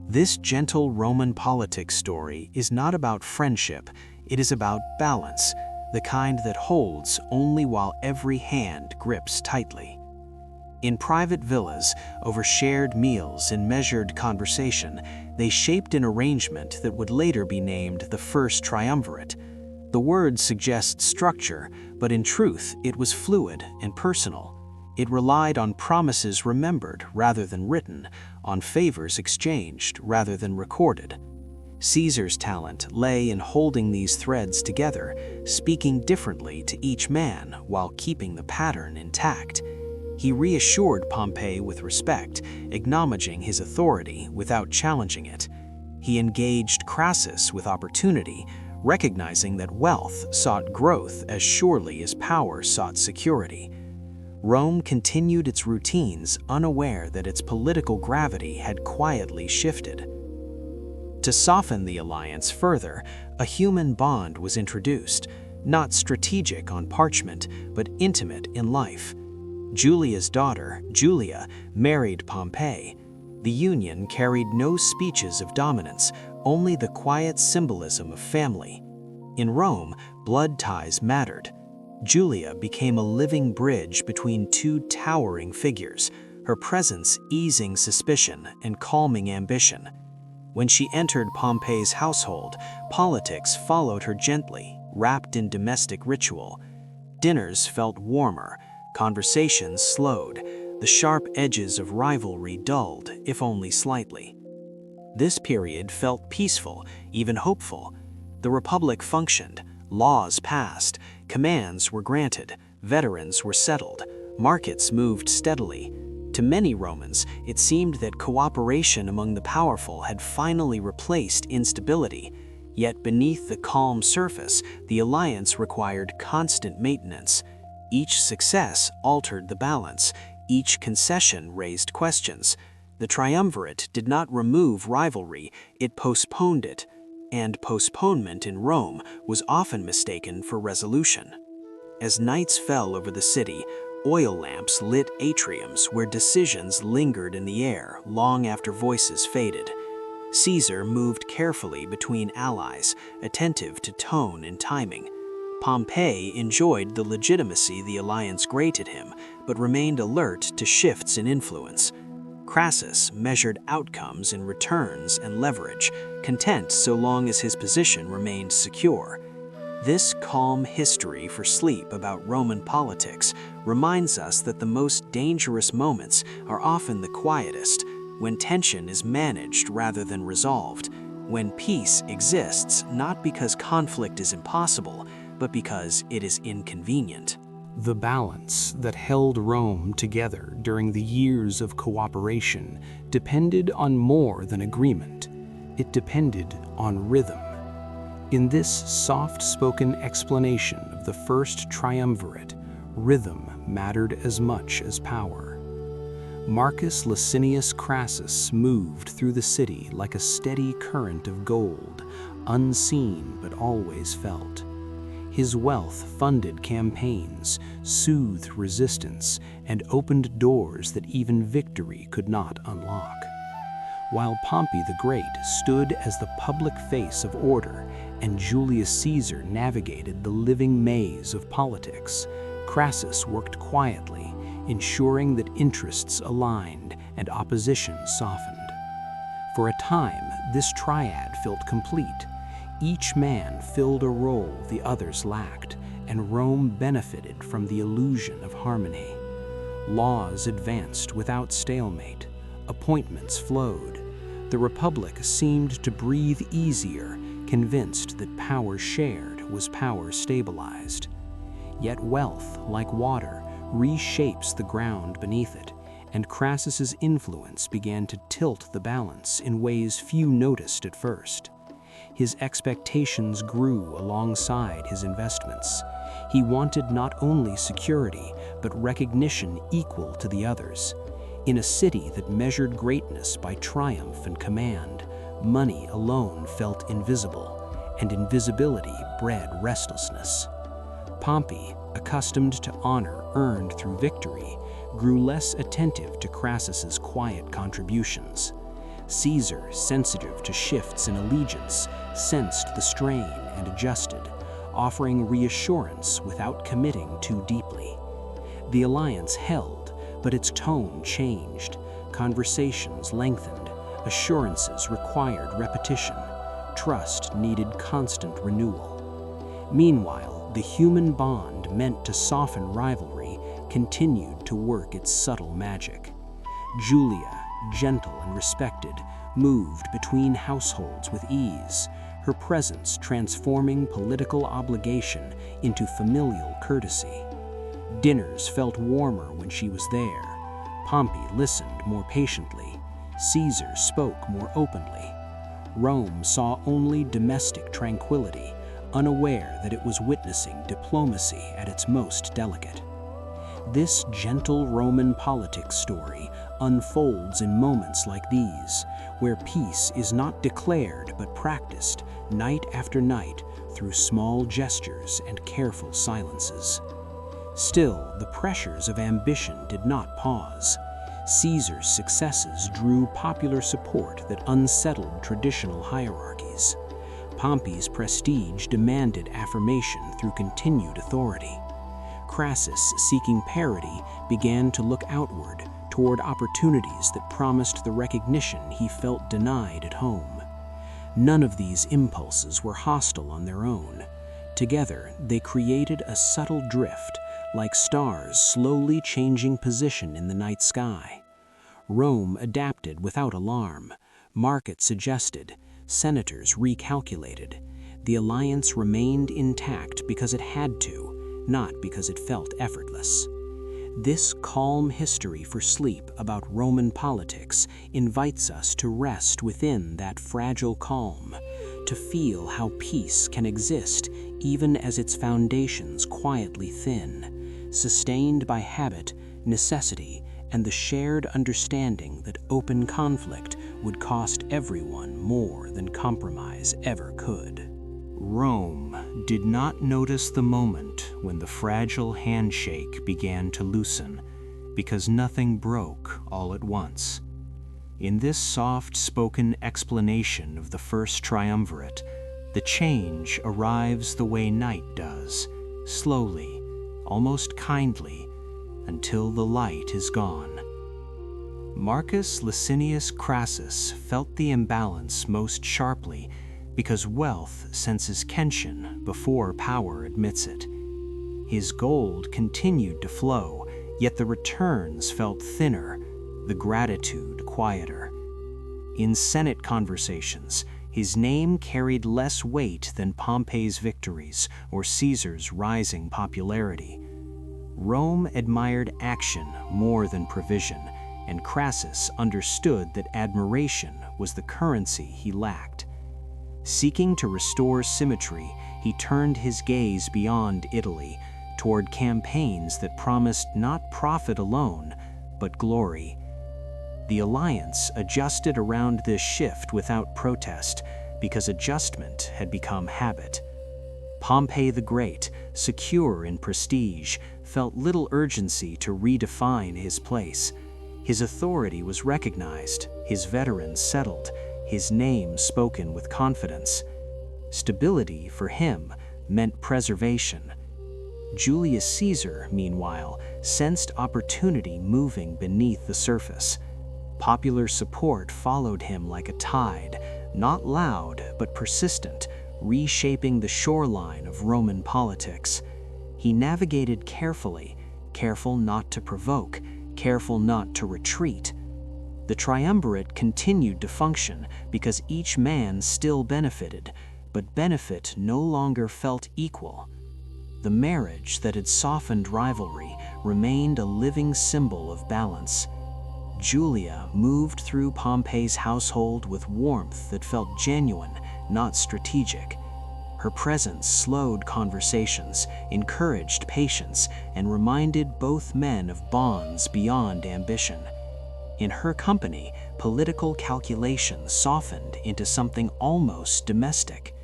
This gentle Roman politics story is not about friendship, it is about balance, the kind that holds only while every hand grips tightly. In private villas, over shared meals and measured conversation, they shaped an arrangement that would later be named the First Triumvirate. The word suggests structure, but in truth it was fluid and personal. It relied on promises remembered rather than written, on favors exchanged rather than recorded. Caesar's talent lay in holding these threads together, speaking differently to each man while keeping the pattern intact. He reassured Pompey with respect, acknowledging his authority without challenging it. He engaged Crassus with opportunity, recognizing that wealth sought growth as surely as power sought security. Rome continued its routines, unaware that its political gravity had quietly shifted. To soften the alliance further, a human bond was introduced, not strategic on parchment, but intimate in life. Julia's daughter, Julia, married Pompey. The union carried no speeches of dominance, only the quiet symbolism of family. In Rome, blood ties mattered. Julia became a living bridge between two towering figures, her presence easing suspicion and calming ambition. When she entered Pompey's household, politics followed her gently, wrapped in domestic ritual. Dinners felt warmer, conversations slowed, the sharp edges of rivalry dulled, if only slightly. This period felt peaceful, even hopeful. The Republic functioned, laws passed, commands were granted, veterans were settled, markets moved steadily. To many Romans, it seemed that cooperation among the powerful had finally replaced instability. Yet beneath the calm surface, the alliance required constant maintenance. Each success altered the balance, each concession raised questions. The triumvirate did not remove rivalry, it postponed it. And postponement in Rome was often mistaken for resolution. As nights fell over the city, oil lamps lit atriums where decisions lingered in the air long after voices faded. Caesar moved carefully between allies, attentive to tone and timing. Pompey enjoyed the legitimacy the alliance granted him, but remained alert to shifts in influence. Crassus measured outcomes in returns and leverage, content so long as his position remained secure. This calm history for sleep about Roman politics reminds us that the most dangerous moments are often the quietest, when tension is managed rather than resolved, when peace exists not because conflict is impossible, but because it is inconvenient. The balance that held Rome together during the years of cooperation depended on more than agreement. It depended on rhythm. In this soft-spoken explanation of the first triumvirate, rhythm mattered as much as power. Marcus Licinius Crassus moved through the city like a steady current of gold, unseen but always felt. His wealth funded campaigns, soothed resistance, and opened doors that even victory could not unlock. While Pompey the Great stood as the public face of order and Julius Caesar navigated the living maze of politics, Crassus worked quietly, ensuring that interests aligned and opposition softened. For a time, this triad felt complete. Each man filled a role the others lacked, and Rome benefited from the illusion of harmony. Laws advanced without stalemate. Appointments flowed. The Republic seemed to breathe easier, convinced that power shared was power stabilized. Yet wealth, like water, reshapes the ground beneath it, and Crassus's influence began to tilt the balance in ways few noticed at first. His expectations grew alongside his investments. He wanted not only security, but recognition equal to the others. In a city that measured greatness by triumph and command, money alone felt invisible, and invisibility bred restlessness. Pompey, accustomed to honor earned through victory, grew less attentive to Crassus's quiet contributions. Caesar, sensitive to shifts in allegiance, sensed the strain and adjusted, offering reassurance without committing too deeply. The alliance held, but its tone changed. Conversations lengthened, assurances required repetition, trust needed constant renewal. Meanwhile, the human bond meant to soften rivalry continued to work its subtle magic. Julia, gentle and respected, moved between households with ease, her presence transforming political obligation into familial courtesy. Dinners felt warmer when she was there. Pompey listened more patiently. Caesar spoke more openly. Rome saw only domestic tranquility, unaware that it was witnessing diplomacy at its most delicate. This gentle Roman politics story unfolds in moments like these, where peace is not declared but practiced night after night through small gestures and careful silences. Still, the pressures of ambition did not pause. Caesar's successes drew popular support that unsettled traditional hierarchies. Pompey's prestige demanded affirmation through continued authority. Crassus, seeking parity, began to look outward toward opportunities that promised the recognition he felt denied at home. None of these impulses were hostile on their own. Together, they created a subtle drift, like stars slowly changing position in the night sky. Rome adapted without alarm. Markets adjusted. Senators recalculated. The alliance remained intact because it had to, not because it felt effortless. This calm history for sleep about Roman politics invites us to rest within that fragile calm, to feel how peace can exist even as its foundations quietly thin, sustained by habit, necessity, and the shared understanding that open conflict would cost everyone more than compromise ever could. Rome did not notice the moment when the fragile handshake began to loosen, because nothing broke all at once. In this soft-spoken explanation of the first triumvirate, the change arrives the way night does, slowly, almost kindly, until the light is gone. Marcus Licinius Crassus felt the imbalance most sharply because wealth senses kinship before power admits it. His gold continued to flow, yet the returns felt thinner, the gratitude quieter. In Senate conversations, his name carried less weight than Pompey's victories or Caesar's rising popularity. Rome admired action more than provision, and Crassus understood that admiration was the currency he lacked. Seeking to restore symmetry, he turned his gaze beyond Italy, toward campaigns that promised not profit alone, but glory. The alliance adjusted around this shift without protest, because adjustment had become habit. Pompey the Great, secure in prestige, felt little urgency to redefine his place. His authority was recognized, his veterans settled, his name spoken with confidence. Stability, for him, meant preservation. Julius Caesar, meanwhile, sensed opportunity moving beneath the surface. Popular support followed him like a tide, not loud but persistent, reshaping the shoreline of Roman politics. He navigated carefully, careful not to provoke, careful not to retreat. The triumvirate continued to function because each man still benefited, but benefit no longer felt equal. The marriage that had softened rivalry remained a living symbol of balance. Julia moved through Pompey's household with warmth that felt genuine, not strategic. Her presence slowed conversations, encouraged patience, and reminded both men of bonds beyond ambition. In her company, political calculation softened into something almost domestic.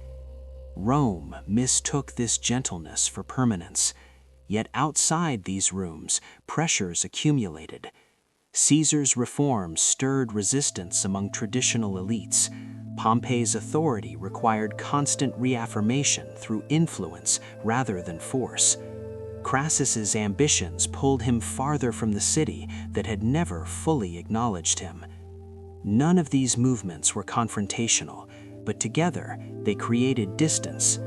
Rome mistook this gentleness for permanence, yet outside these rooms, pressures accumulated. Caesar's reforms stirred resistance among traditional elites. Pompey's authority required constant reaffirmation through influence rather than force. Crassus's ambitions pulled him farther from the city that had never fully acknowledged him. None of these movements were confrontational, but together they created distance.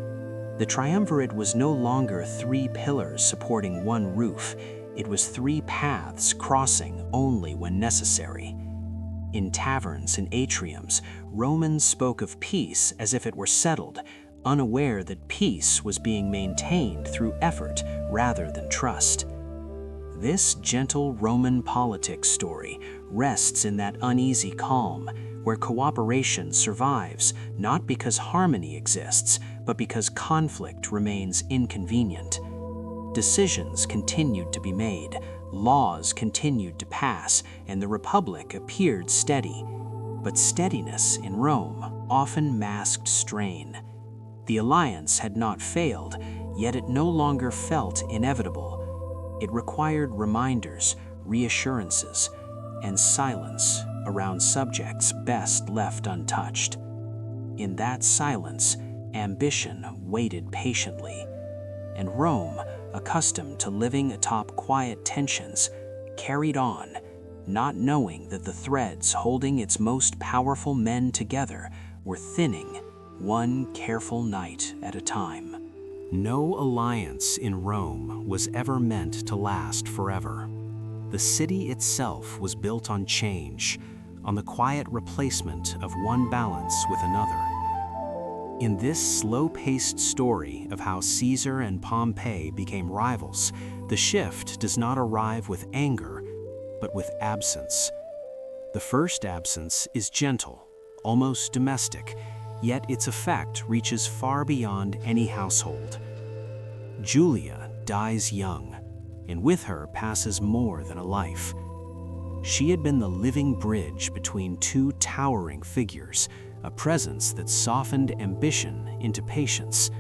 The triumvirate was no longer three pillars supporting one roof. It was three paths crossing only when necessary. In taverns and atriums, Romans spoke of peace as if it were settled, unaware that peace was being maintained through effort rather than trust. This gentle Roman politics story rests in that uneasy calm, where cooperation survives not because harmony exists, but because conflict remains inconvenient. Decisions continued to be made, laws continued to pass, and the Republic appeared steady. But steadiness in Rome often masked strain. The alliance had not failed, yet it no longer felt inevitable. It required reminders, reassurances, and silence around subjects best left untouched. In that silence, ambition waited patiently, and Rome, accustomed to living atop quiet tensions, carried on, not knowing that the threads holding its most powerful men together were thinning, one careful night at a time. No alliance in Rome was ever meant to last forever. The city itself was built on change, on the quiet replacement of one balance with another. In this slow-paced story of how Caesar and Pompey became rivals, the shift does not arrive with anger, but with absence. The first absence is gentle, almost domestic, yet its effect reaches far beyond any household. Julia dies young, and with her passes more than a life. She had been the living bridge between two towering figures, a presence that softened ambition into patience.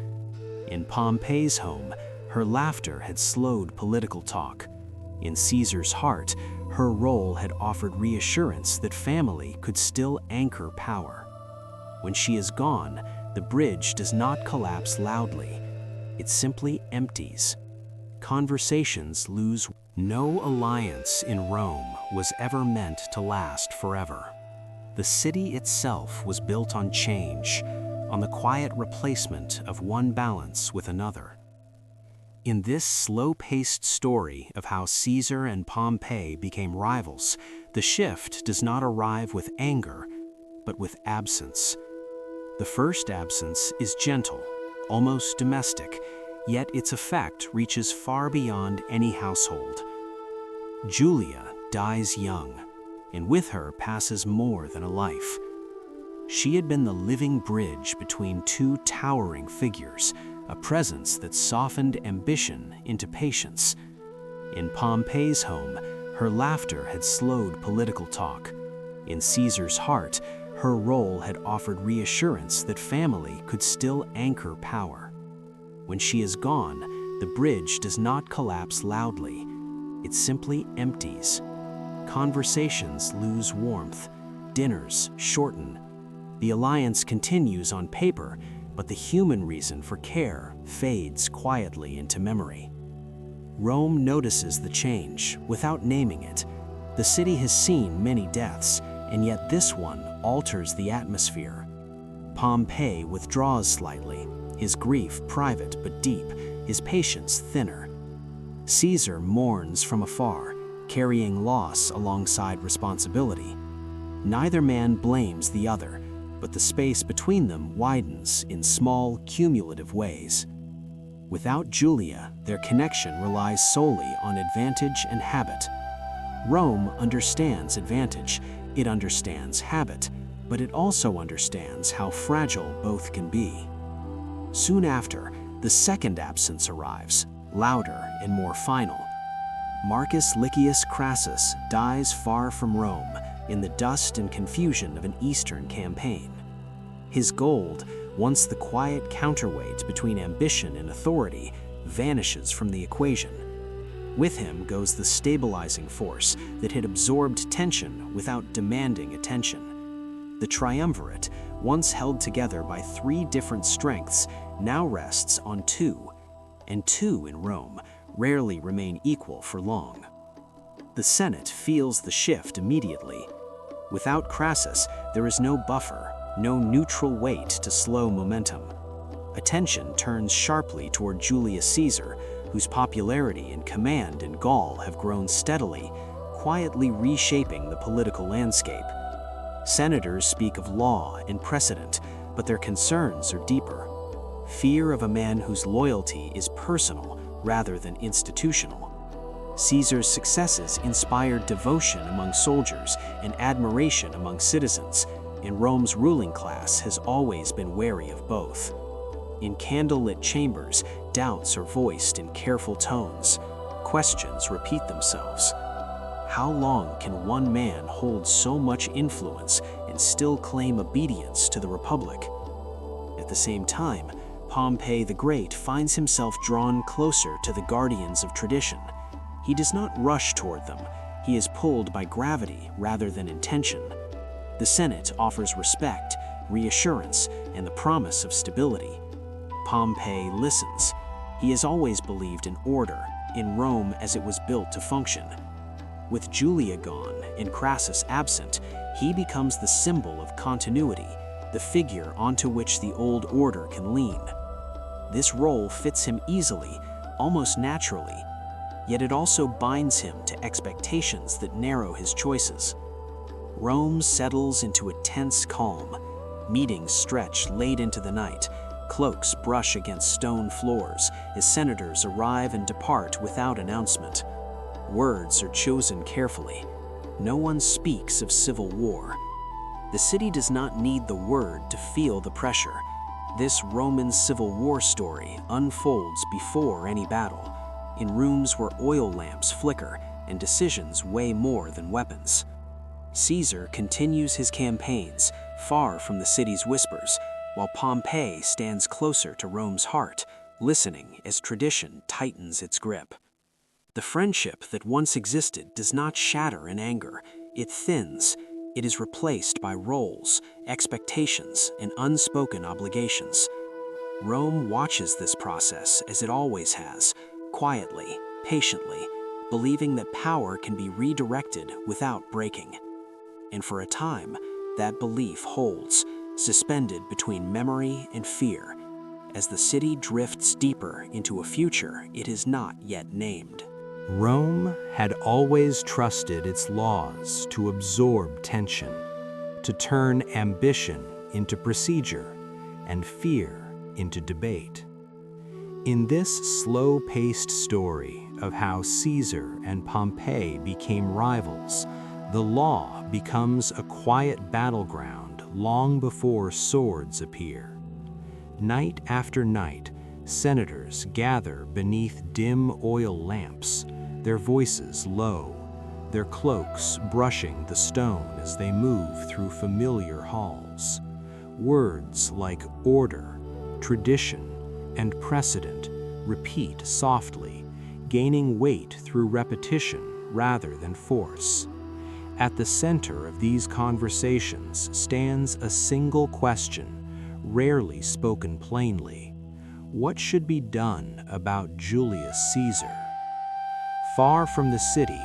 In Pompey's home, her laughter had slowed political talk. In Caesar's heart, her role had offered reassurance that family could still anchor power. When she is gone, the bridge does not collapse loudly. It simply empties. Conversations lose. No alliance in Rome was ever meant to last forever. The city itself was built on change, on the quiet replacement of one balance with another. In this slow-paced story of how Caesar and Pompey became rivals, the shift does not arrive with anger, but with absence. The first absence is gentle, almost domestic, Yet its effect reaches far beyond any household. Julia dies young, and with her passes more than a life. She had been the living bridge between two towering figures, a presence that softened ambition into patience. In Pompey's home, her laughter had slowed political talk. In Caesar's heart, her role had offered reassurance that family could still anchor power. When she is gone, the bridge does not collapse loudly. It simply empties. Conversations lose warmth. Dinners shorten. The alliance continues on paper, but the human reason for care fades quietly into memory. Rome notices the change without naming it. The city has seen many deaths, and yet this one alters the atmosphere. Pompey withdraws slightly, his grief private but deep, his patience thinner. Caesar mourns from afar, carrying loss alongside responsibility. Neither man blames the other, but the space between them widens in small, cumulative ways. Without Julia, their connection relies solely on advantage and habit. Rome understands advantage, it understands habit, but it also understands how fragile both can be. Soon after, the second absence arrives, louder and more final. Marcus Liccius Crassus dies far from Rome, in the dust and confusion of an Eastern campaign. His gold, once the quiet counterweight between ambition and authority, vanishes from the equation. With him goes the stabilizing force that had absorbed tension without demanding attention. The triumvirate, once held together by three different strengths, now rests on two, and two in Rome rarely remain equal for long. The Senate feels the shift immediately. Without Crassus, there is no buffer, no neutral weight to slow momentum. Attention turns sharply toward Julius Caesar, whose popularity and command in Gaul have grown steadily, quietly reshaping the political landscape. Senators speak of law and precedent, but their concerns are deeper. Fear of a man whose loyalty is personal rather than institutional. Caesar's successes inspired devotion among soldiers and admiration among citizens, and Rome's ruling class has always been wary of both. In candlelit chambers, doubts are voiced in careful tones. Questions repeat themselves. How long can one man hold so much influence and still claim obedience to the Republic? At the same time, Pompey the Great finds himself drawn closer to the guardians of tradition. He does not rush toward them. He is pulled by gravity rather than intention. The Senate offers respect, reassurance, and the promise of stability. Pompey listens. He has always believed in order, in Rome as it was built to function. With Julia gone and Crassus absent, he becomes the symbol of continuity, the figure onto which the old order can lean. This role fits him easily, almost naturally, yet it also binds him to expectations that narrow his choices. Rome settles into a tense calm. Meetings stretch late into the night. Cloaks brush against stone floors as senators arrive and depart without announcement. Words are chosen carefully. No one speaks of civil war. The city does not need the word to feel the pressure. This Roman Civil War story unfolds before any battle, in rooms where oil lamps flicker and decisions weigh more than weapons. Caesar continues his campaigns, far from the city's whispers, while Pompey stands closer to Rome's heart, listening as tradition tightens its grip. The friendship that once existed does not shatter in anger. It thins. It is replaced by roles, expectations, and unspoken obligations. Rome watches this process as it always has, quietly, patiently, believing that power can be redirected without breaking. And for a time, that belief holds, suspended between memory and fear, as the city drifts deeper into a future it is not yet named. Rome had always trusted its laws to absorb tension, to turn ambition into procedure and fear into debate. In this slow-paced story of how Caesar and Pompey became rivals, the law becomes a quiet battleground long before swords appear. Night after night, senators gather beneath dim oil lamps, their voices low, their cloaks brushing the stone as they move through familiar halls. Words like order, tradition, and precedent repeat softly, gaining weight through repetition rather than force. At the center of these conversations stands a single question, rarely spoken plainly. What should be done about Julius Caesar? Far from the city,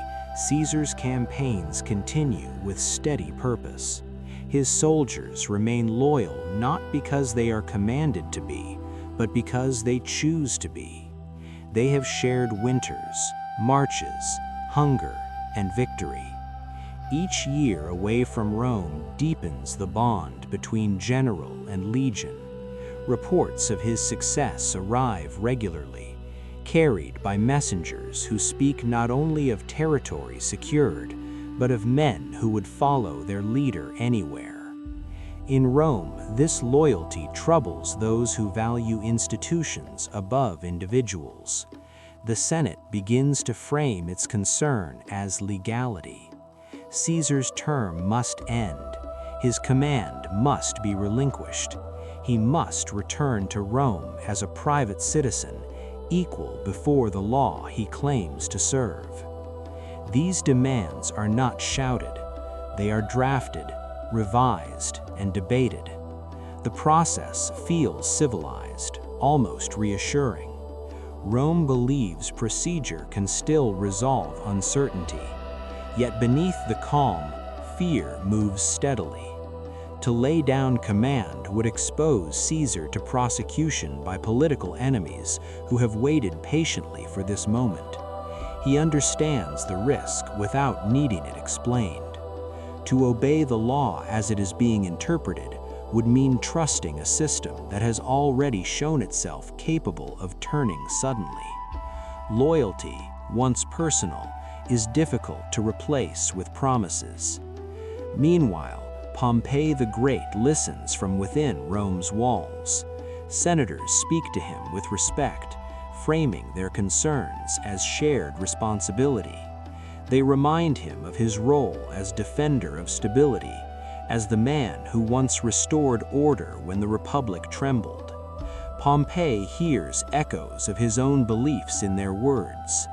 Caesar's campaigns continue with steady purpose. His soldiers remain loyal not because they are commanded to be, but because they choose to be. They have shared winters, marches, hunger, and victory. Each year away from Rome deepens the bond between general and legion. Reports of his success arrive regularly, carried by messengers who speak not only of territory secured, but of men who would follow their leader anywhere. In Rome, this loyalty troubles those who value institutions above individuals. The Senate begins to frame its concern as legality. Caesar's term must end. His command must be relinquished. He must return to Rome as a private citizen, equal before the law he claims to serve. These demands are not shouted. They are drafted, revised, and debated. The process feels civilized, almost reassuring. Rome believes procedure can still resolve uncertainty. Yet beneath the calm, fear moves steadily. To lay down command would expose Caesar to prosecution by political enemies who have waited patiently for this moment. He understands the risk without needing it explained. To obey the law as it is being interpreted would mean trusting a system that has already shown itself capable of turning suddenly. Loyalty, once personal, is difficult to replace with promises. Meanwhile, Pompey the Great listens from within Rome's walls. Senators speak to him with respect, framing their concerns as shared responsibility. They remind him of his role as defender of stability, as the man who once restored order when the Republic trembled. Pompey hears echoes of his own beliefs in their words.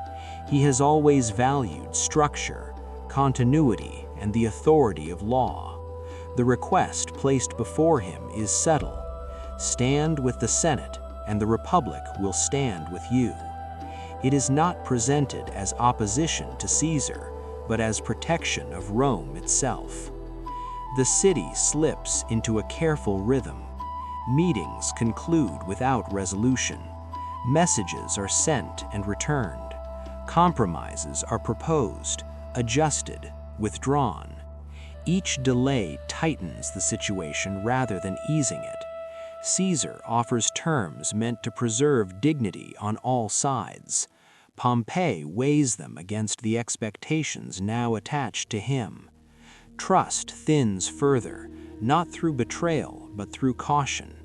He has always valued structure, continuity, and the authority of law. The request placed before him is settle. Stand with the Senate, and the Republic will stand with you. It is not presented as opposition to Caesar, but as protection of Rome itself. The city slips into a careful rhythm. Meetings conclude without resolution. Messages are sent and returned. Compromises are proposed, adjusted, withdrawn. Each delay tightens the situation rather than easing it. Caesar offers terms meant to preserve dignity on all sides. Pompey weighs them against the expectations now attached to him. Trust thins further, not through betrayal, but through caution.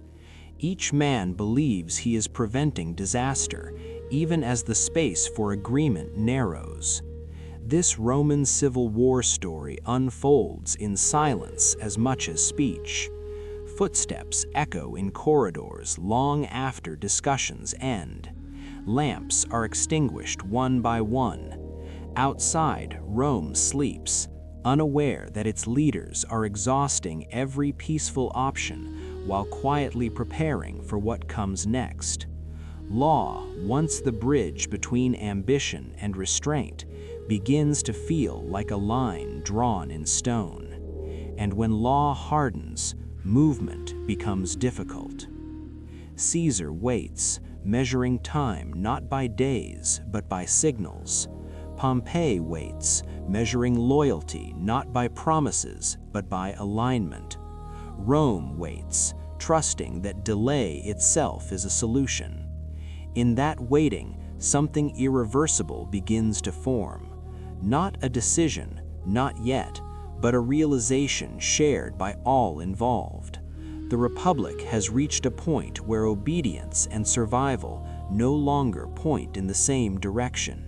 Each man believes he is preventing disaster, even as the space for agreement narrows. This Roman Civil War story unfolds in silence as much as speech. Footsteps echo in corridors long after discussions end. Lamps are extinguished one by one. Outside, Rome sleeps, unaware that its leaders are exhausting every peaceful option while quietly preparing for what comes next. Law, once the bridge between ambition and restraint, begins to feel like a line drawn in stone. And when law hardens, movement becomes difficult. Caesar waits, measuring time not by days, but by signals. Pompey waits, measuring loyalty not by promises, but by alignment. Rome waits, trusting that delay itself is a solution. In that waiting, something irreversible begins to form. Not a decision, not yet, but a realization shared by all involved. The Republic has reached a point where obedience and survival no longer point in the same direction.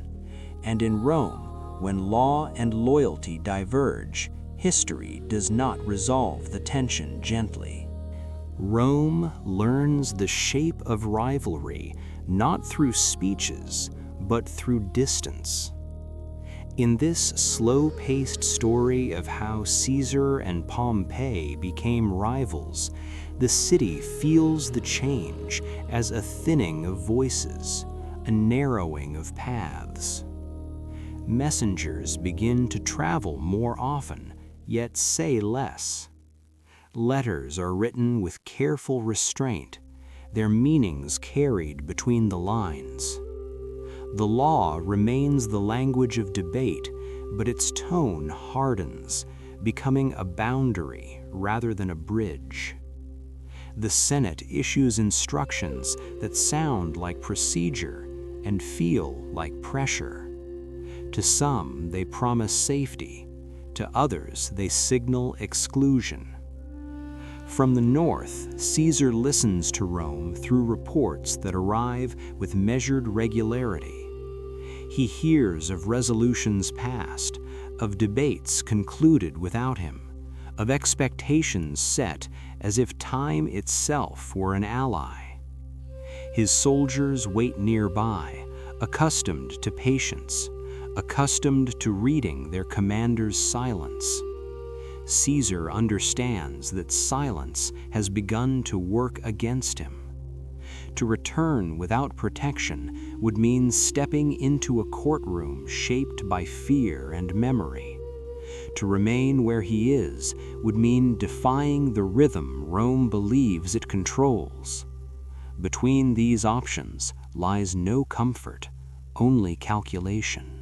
And in Rome, when law and loyalty diverge, history does not resolve the tension gently. Rome learns the shape of rivalry not through speeches, but through distance. In this slow-paced story of how Caesar and Pompey became rivals, the city feels the change as a thinning of voices, a narrowing of paths. Messengers begin to travel more often, yet say less. Letters are written with careful restraint, their meanings carried between the lines. The law remains the language of debate, but its tone hardens, becoming a boundary rather than a bridge. The Senate issues instructions that sound like procedure and feel like pressure. To some, they promise safety. To others, they signal exclusion. From the north, Caesar listens to Rome through reports that arrive with measured regularity. He hears of resolutions passed, of debates concluded without him, of expectations set as if time itself were an ally. His soldiers wait nearby, accustomed to patience, accustomed to reading their commander's silence. Caesar understands that silence has begun to work against him. To return without protection would mean stepping into a courtroom shaped by fear and memory. To remain where he is would mean defying the rhythm Rome believes it controls. Between these options lies no comfort, only calculation.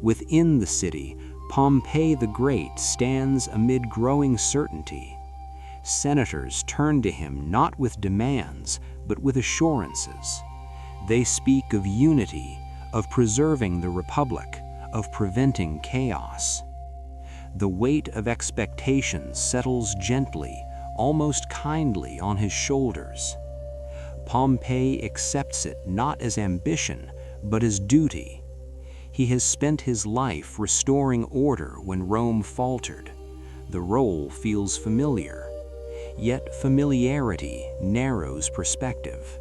Within the city, Pompey the Great stands amid growing certainty. Senators turn to him not with demands, but with assurances. They speak of unity, of preserving the Republic, of preventing chaos. The weight of expectations settles gently, almost kindly on his shoulders. Pompey accepts it not as ambition, but as duty. He has spent his life restoring order when Rome faltered. The role feels familiar. Yet familiarity narrows perspective.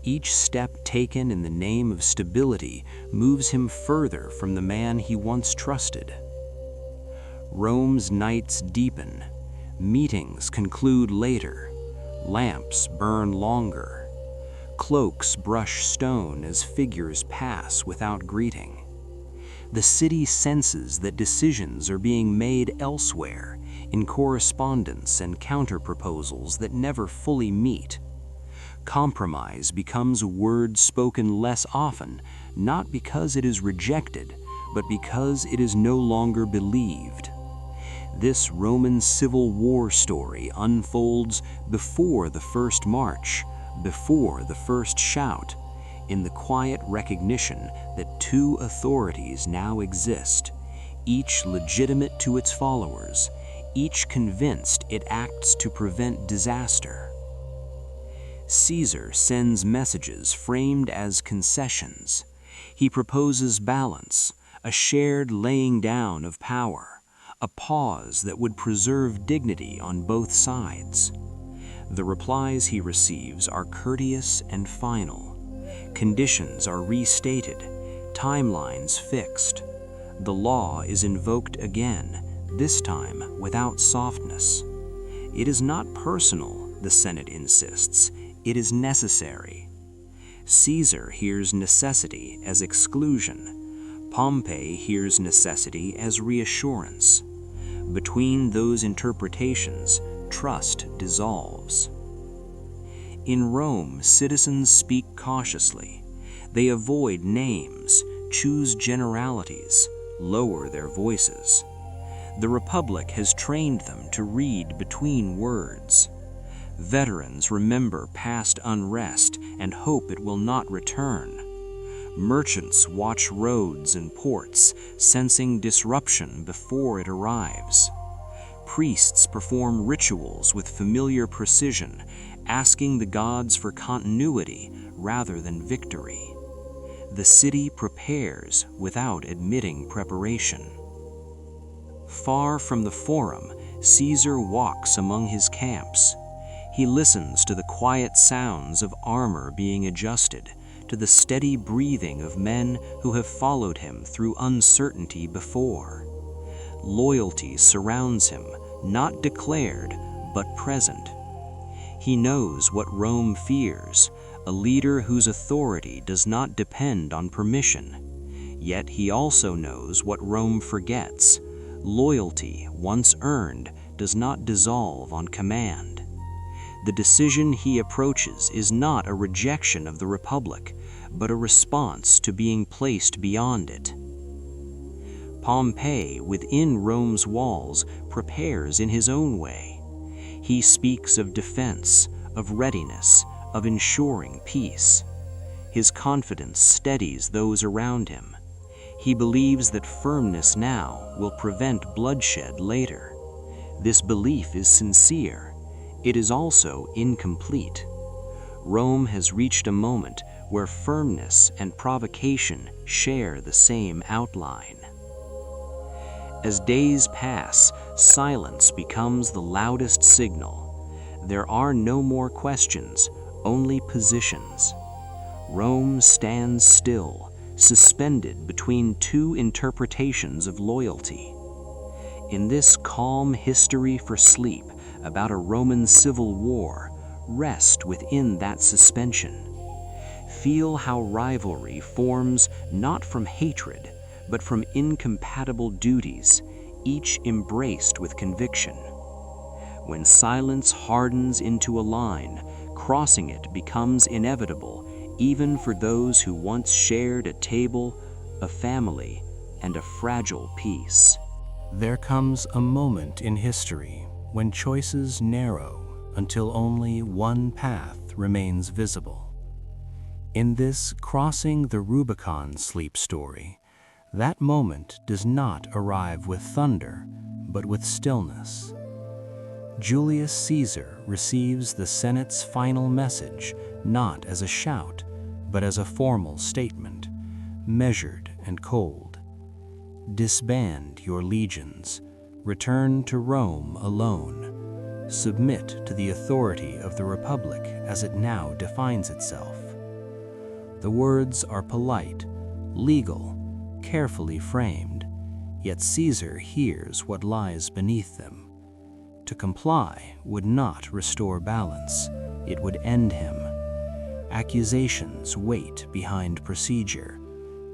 Each step taken in the name of stability moves him further from the man he once trusted. Rome's nights deepen. Meetings conclude later. Lamps burn longer. Cloaks brush stone as figures pass without greeting. The city senses that decisions are being made elsewhere, in correspondence and counterproposals that never fully meet. Compromise becomes a word spoken less often, not because it is rejected, but because it is no longer believed. This Roman Civil War story unfolds before the first march, before the first shout, in the quiet recognition that two authorities now exist, each legitimate to its followers, each convinced it acts to prevent disaster. Caesar sends messages framed as concessions. He proposes balance, a shared laying down of power, a pause that would preserve dignity on both sides. The replies he receives are courteous and final. Conditions are restated, timelines fixed. The law is invoked again, this time without softness. It is not personal, the Senate insists, it is necessary. Caesar hears necessity as exclusion. Pompey hears necessity as reassurance. Between those interpretations, trust dissolves. In Rome, citizens speak cautiously. They avoid names, choose generalities, lower their voices. The Republic has trained them to read between words. Veterans remember past unrest and hope it will not return. Merchants watch roads and ports, sensing disruption before it arrives. Priests perform rituals with familiar precision, asking the gods for continuity rather than victory. The city prepares without admitting preparation. Far from the forum, Caesar walks among his camps. He listens to the quiet sounds of armor being adjusted, to the steady breathing of men who have followed him through uncertainty before. Loyalty surrounds him, not declared, but present. He knows what Rome fears, a leader whose authority does not depend on permission. Yet he also knows what Rome forgets. Loyalty, once earned, does not dissolve on command. The decision he approaches is not a rejection of the Republic, but a response to being placed beyond it. Pompey, within Rome's walls, prepares in his own way. He speaks of defense, of readiness, of ensuring peace. His confidence steadies those around him. He believes that firmness now will prevent bloodshed later. This belief is sincere. It is also incomplete. Rome has reached a moment where firmness and provocation share the same outline. As days pass, silence becomes the loudest signal. There are no more questions, only positions. Rome stands still, suspended between two interpretations of loyalty. In this calm history for sleep about a Roman civil war, rest within that suspension. Feel how rivalry forms not from hatred, but from incompatible duties, each embraced with conviction. When silence hardens into a line, crossing it becomes inevitable, even for those who once shared a table, a family, and a fragile peace. There comes a moment in history when choices narrow until only one path remains visible. In this crossing the Rubicon sleep story, that moment does not arrive with thunder, but with stillness. Julius Caesar receives the Senate's final message not as a shout, but as a formal statement, measured and cold. Disband your legions, return to Rome alone, submit to the authority of the Republic as it now defines itself. The words are polite, legal, carefully framed, yet Caesar hears what lies beneath them. To comply would not restore balance, it would end him. Accusations wait behind procedure,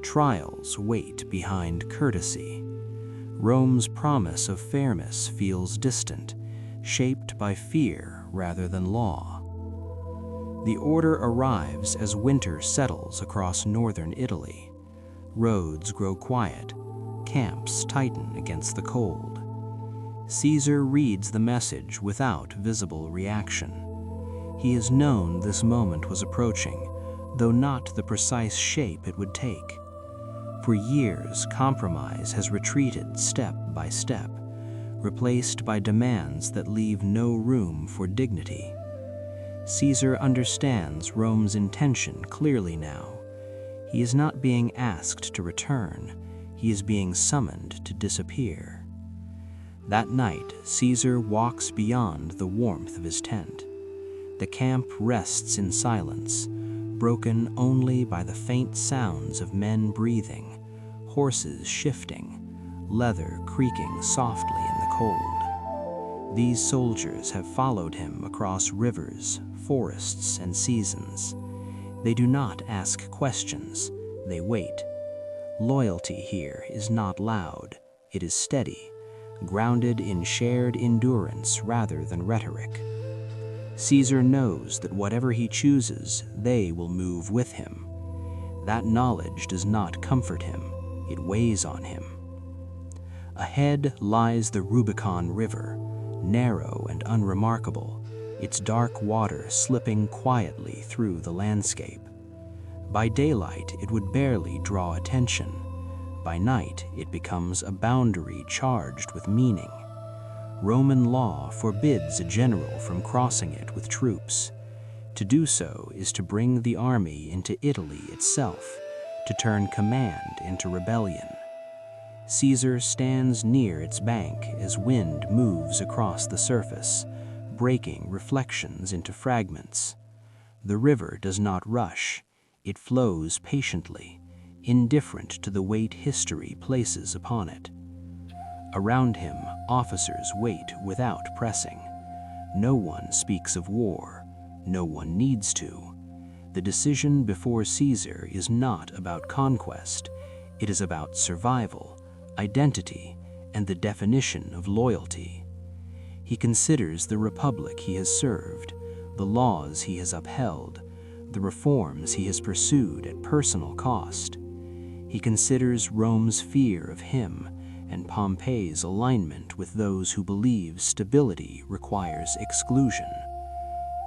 trials wait behind courtesy. Rome's promise of fairness feels distant, shaped by fear rather than law. The order arrives as winter settles across northern Italy. Roads grow quiet, camps tighten against the cold. Caesar reads the message without visible reaction. He has known this moment was approaching, though not the precise shape it would take. For years, compromise has retreated step by step, replaced by demands that leave no room for dignity. Caesar understands Rome's intention clearly now. He is not being asked to return, he is being summoned to disappear. That night, Caesar walks beyond the warmth of his tent. The camp rests in silence, broken only by the faint sounds of men breathing, horses shifting, leather creaking softly in the cold. These soldiers have followed him across rivers, forests, and seasons. They do not ask questions, they wait. Loyalty here is not loud, it is steady, grounded in shared endurance rather than rhetoric. Caesar knows that whatever he chooses, they will move with him. That knowledge does not comfort him, it weighs on him. Ahead lies the Rubicon River, narrow and unremarkable, its dark water slipping quietly through the landscape. By daylight, it would barely draw attention. By night, it becomes a boundary charged with meaning. Roman law forbids a general from crossing it with troops. To do so is to bring the army into Italy itself, to turn command into rebellion. Caesar stands near its bank as wind moves across the surface, breaking reflections into fragments. The river does not rush. It flows patiently, indifferent to the weight history places upon it. Around him, officers wait without pressing. No one speaks of war. No one needs to. The decision before Caesar is not about conquest. It is about survival, identity, and the definition of loyalty. He considers the republic he has served, the laws he has upheld, the reforms he has pursued at personal cost. He considers Rome's fear of him and Pompey's alignment with those who believe stability requires exclusion.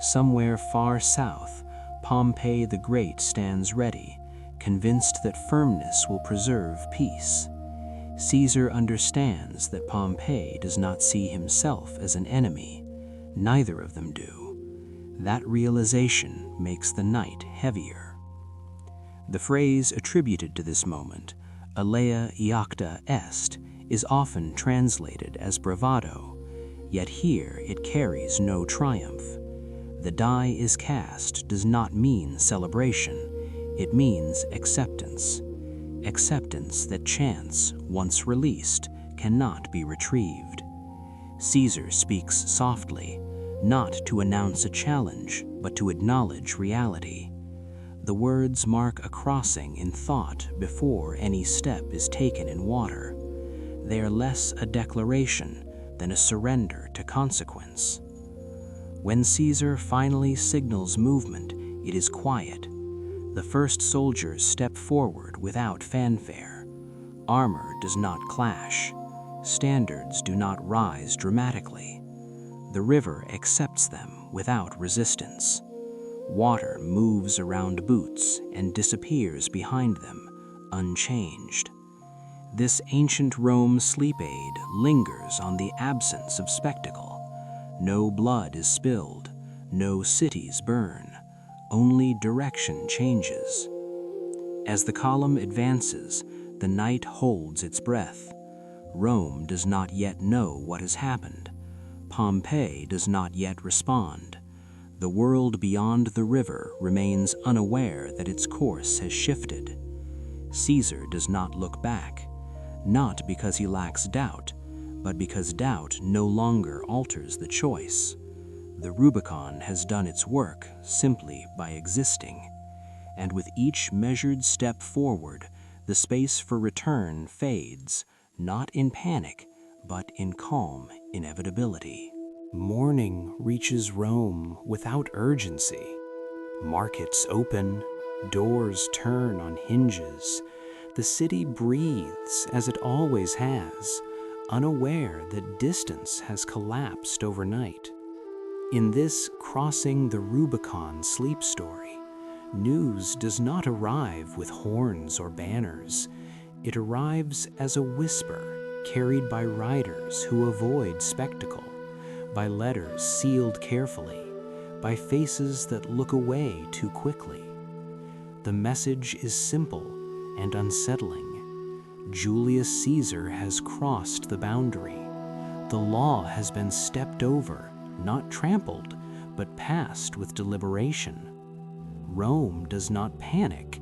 Somewhere far south, Pompey the Great stands ready, convinced that firmness will preserve peace. Caesar understands that Pompey does not see himself as an enemy. Neither of them do. That realization makes the night heavier. The phrase attributed to this moment, alea iacta est, is often translated as bravado, yet here it carries no triumph. The die is cast does not mean celebration, it means acceptance. Acceptance that chance, once released, cannot be retrieved. Caesar speaks softly, not to announce a challenge, but to acknowledge reality. The words mark a crossing in thought before any step is taken in water. They are less a declaration than a surrender to consequence. When Caesar finally signals movement, it is quiet. The first soldiers step forward without fanfare. Armor does not clash. Standards do not rise dramatically. The river accepts them without resistance. Water moves around boots and disappears behind them, unchanged. This ancient Rome sleep aid lingers on the absence of spectacle. No blood is spilled, no cities burn, only direction changes. As the column advances, the night holds its breath. Rome does not yet know what has happened. Pompey does not yet respond. The world beyond the river remains unaware that its course has shifted. Caesar does not look back, not because he lacks doubt, but because doubt no longer alters the choice. The Rubicon has done its work simply by existing, and with each measured step forward, the space for return fades, not in panic, but in calm inevitability. Morning reaches Rome without urgency. Markets open, doors turn on hinges. The city breathes as it always has, unaware that distance has collapsed overnight. In this crossing the Rubicon sleep story, news does not arrive with horns or banners. It arrives as a whisper carried by riders who avoid spectacle, by letters sealed carefully, by faces that look away too quickly. The message is simple and unsettling. Julius Caesar has crossed the boundary. The law has been stepped over, not trampled, but passed with deliberation. Rome does not panic,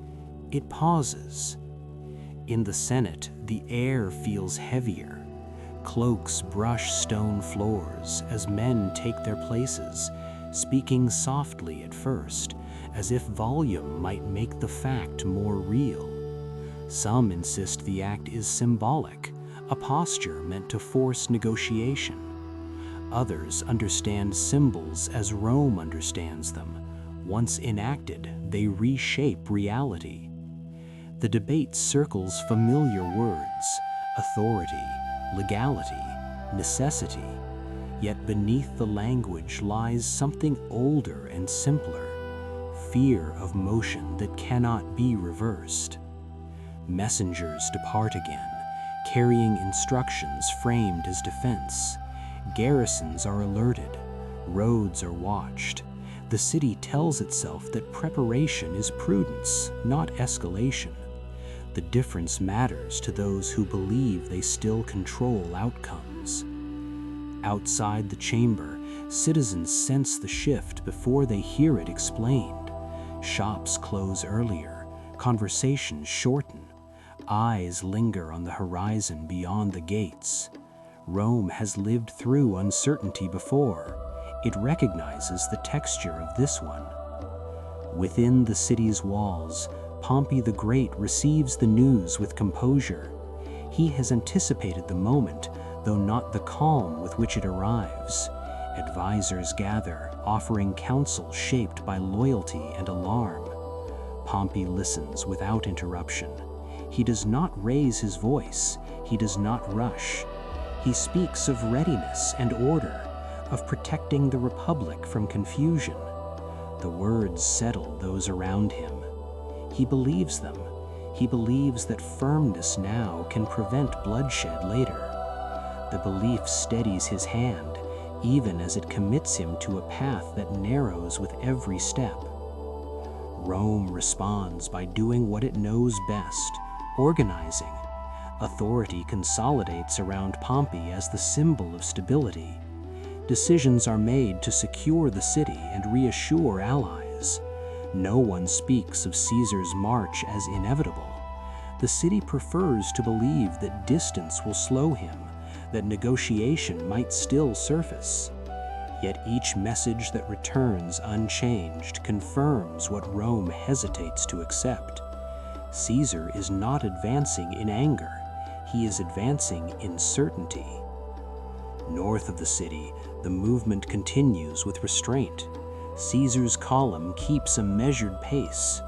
it pauses. In the Senate, the air feels heavier. Cloaks brush stone floors as men take their places, speaking softly at first, as if volume might make the fact more real. Some insist the act is symbolic, a posture meant to force negotiation. Others understand symbols as Rome understands them. Once enacted, they reshape reality. The debate circles familiar words: authority, legality, necessity. Yet beneath the language lies something older and simpler, fear of motion that cannot be reversed. Messengers depart again, carrying instructions framed as defense. Garrisons are alerted, roads are watched. The city tells itself that preparation is prudence, not escalation. The difference matters to those who believe they still control outcomes. Outside the chamber, citizens sense the shift before they hear it explained. Shops close earlier, conversations shorten. Eyes linger on the horizon beyond the gates. Rome has lived through uncertainty before. It recognizes the texture of this one. Within the city's walls, Pompey the Great receives the news with composure. He has anticipated the moment, though not the calm with which it arrives. Advisors gather, offering counsel shaped by loyalty and alarm. Pompey listens without interruption. He does not raise his voice. He does not rush. He speaks of readiness and order, of protecting the Republic from confusion. The words settle those around him. He believes them. He believes that firmness now can prevent bloodshed later. The belief steadies his hand, even as it commits him to a path that narrows with every step. Rome responds by doing what it knows best, organizing. Authority consolidates around Pompey as the symbol of stability. Decisions are made to secure the city and reassure allies. No one speaks of Caesar's march as inevitable. The city prefers to believe that distance will slow him, that negotiation might still surface. Yet each message that returns unchanged confirms what Rome hesitates to accept. Caesar is not advancing in anger. He is advancing in certainty. North of the city, the movement continues with restraint. Caesar's column keeps a measured pace.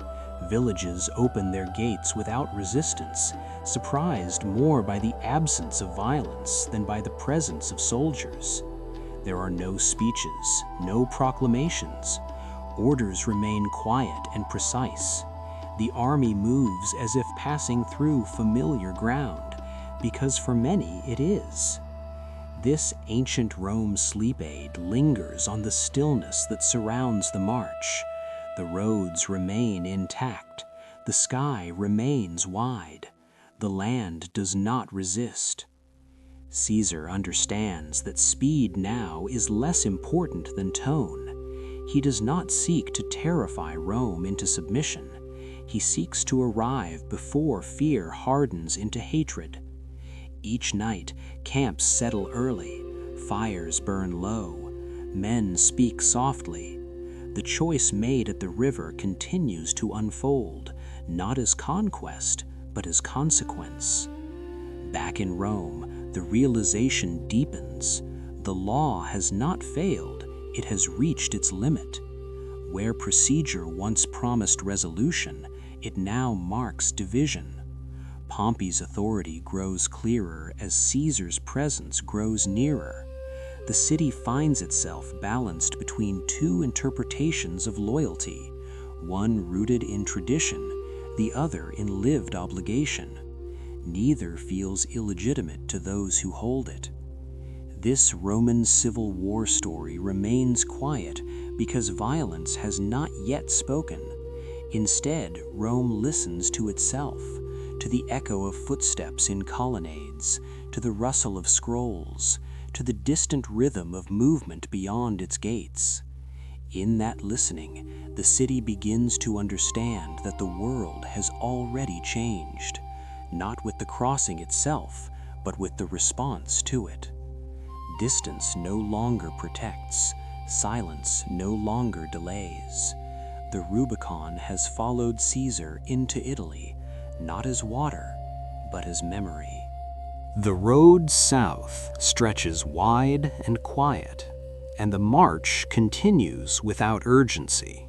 Villages open their gates without resistance, surprised more by the absence of violence than by the presence of soldiers. There are no speeches, no proclamations. Orders remain quiet and precise. The army moves as if passing through familiar ground, because for many it is. This ancient Rome sleep aid lingers on the stillness that surrounds the march. The roads remain intact. The sky remains wide. The land does not resist. Caesar understands that speed now is less important than tone. He does not seek to terrify Rome into submission. He seeks to arrive before fear hardens into hatred. Each night, camps settle early, fires burn low, men speak softly. The choice made at the river continues to unfold, not as conquest, but as consequence. Back in Rome, the realization deepens. The law has not failed, it has reached its limit. Where procedure once promised resolution, it now marks division. Pompey's authority grows clearer as Caesar's presence grows nearer. The city finds itself balanced between two interpretations of loyalty, one rooted in tradition, the other in lived obligation. Neither feels illegitimate to those who hold it. This Roman Civil War story remains quiet because violence has not yet spoken. Instead, Rome listens to itself, to the echo of footsteps in colonnades, to the rustle of scrolls, to the distant rhythm of movement beyond its gates. In that listening, the city begins to understand that the world has already changed, not with the crossing itself, but with the response to it. Distance no longer protects, silence no longer delays. The Rubicon has followed Caesar into Italy, not as water, but as memory. The road south stretches wide and quiet, and the march continues without urgency.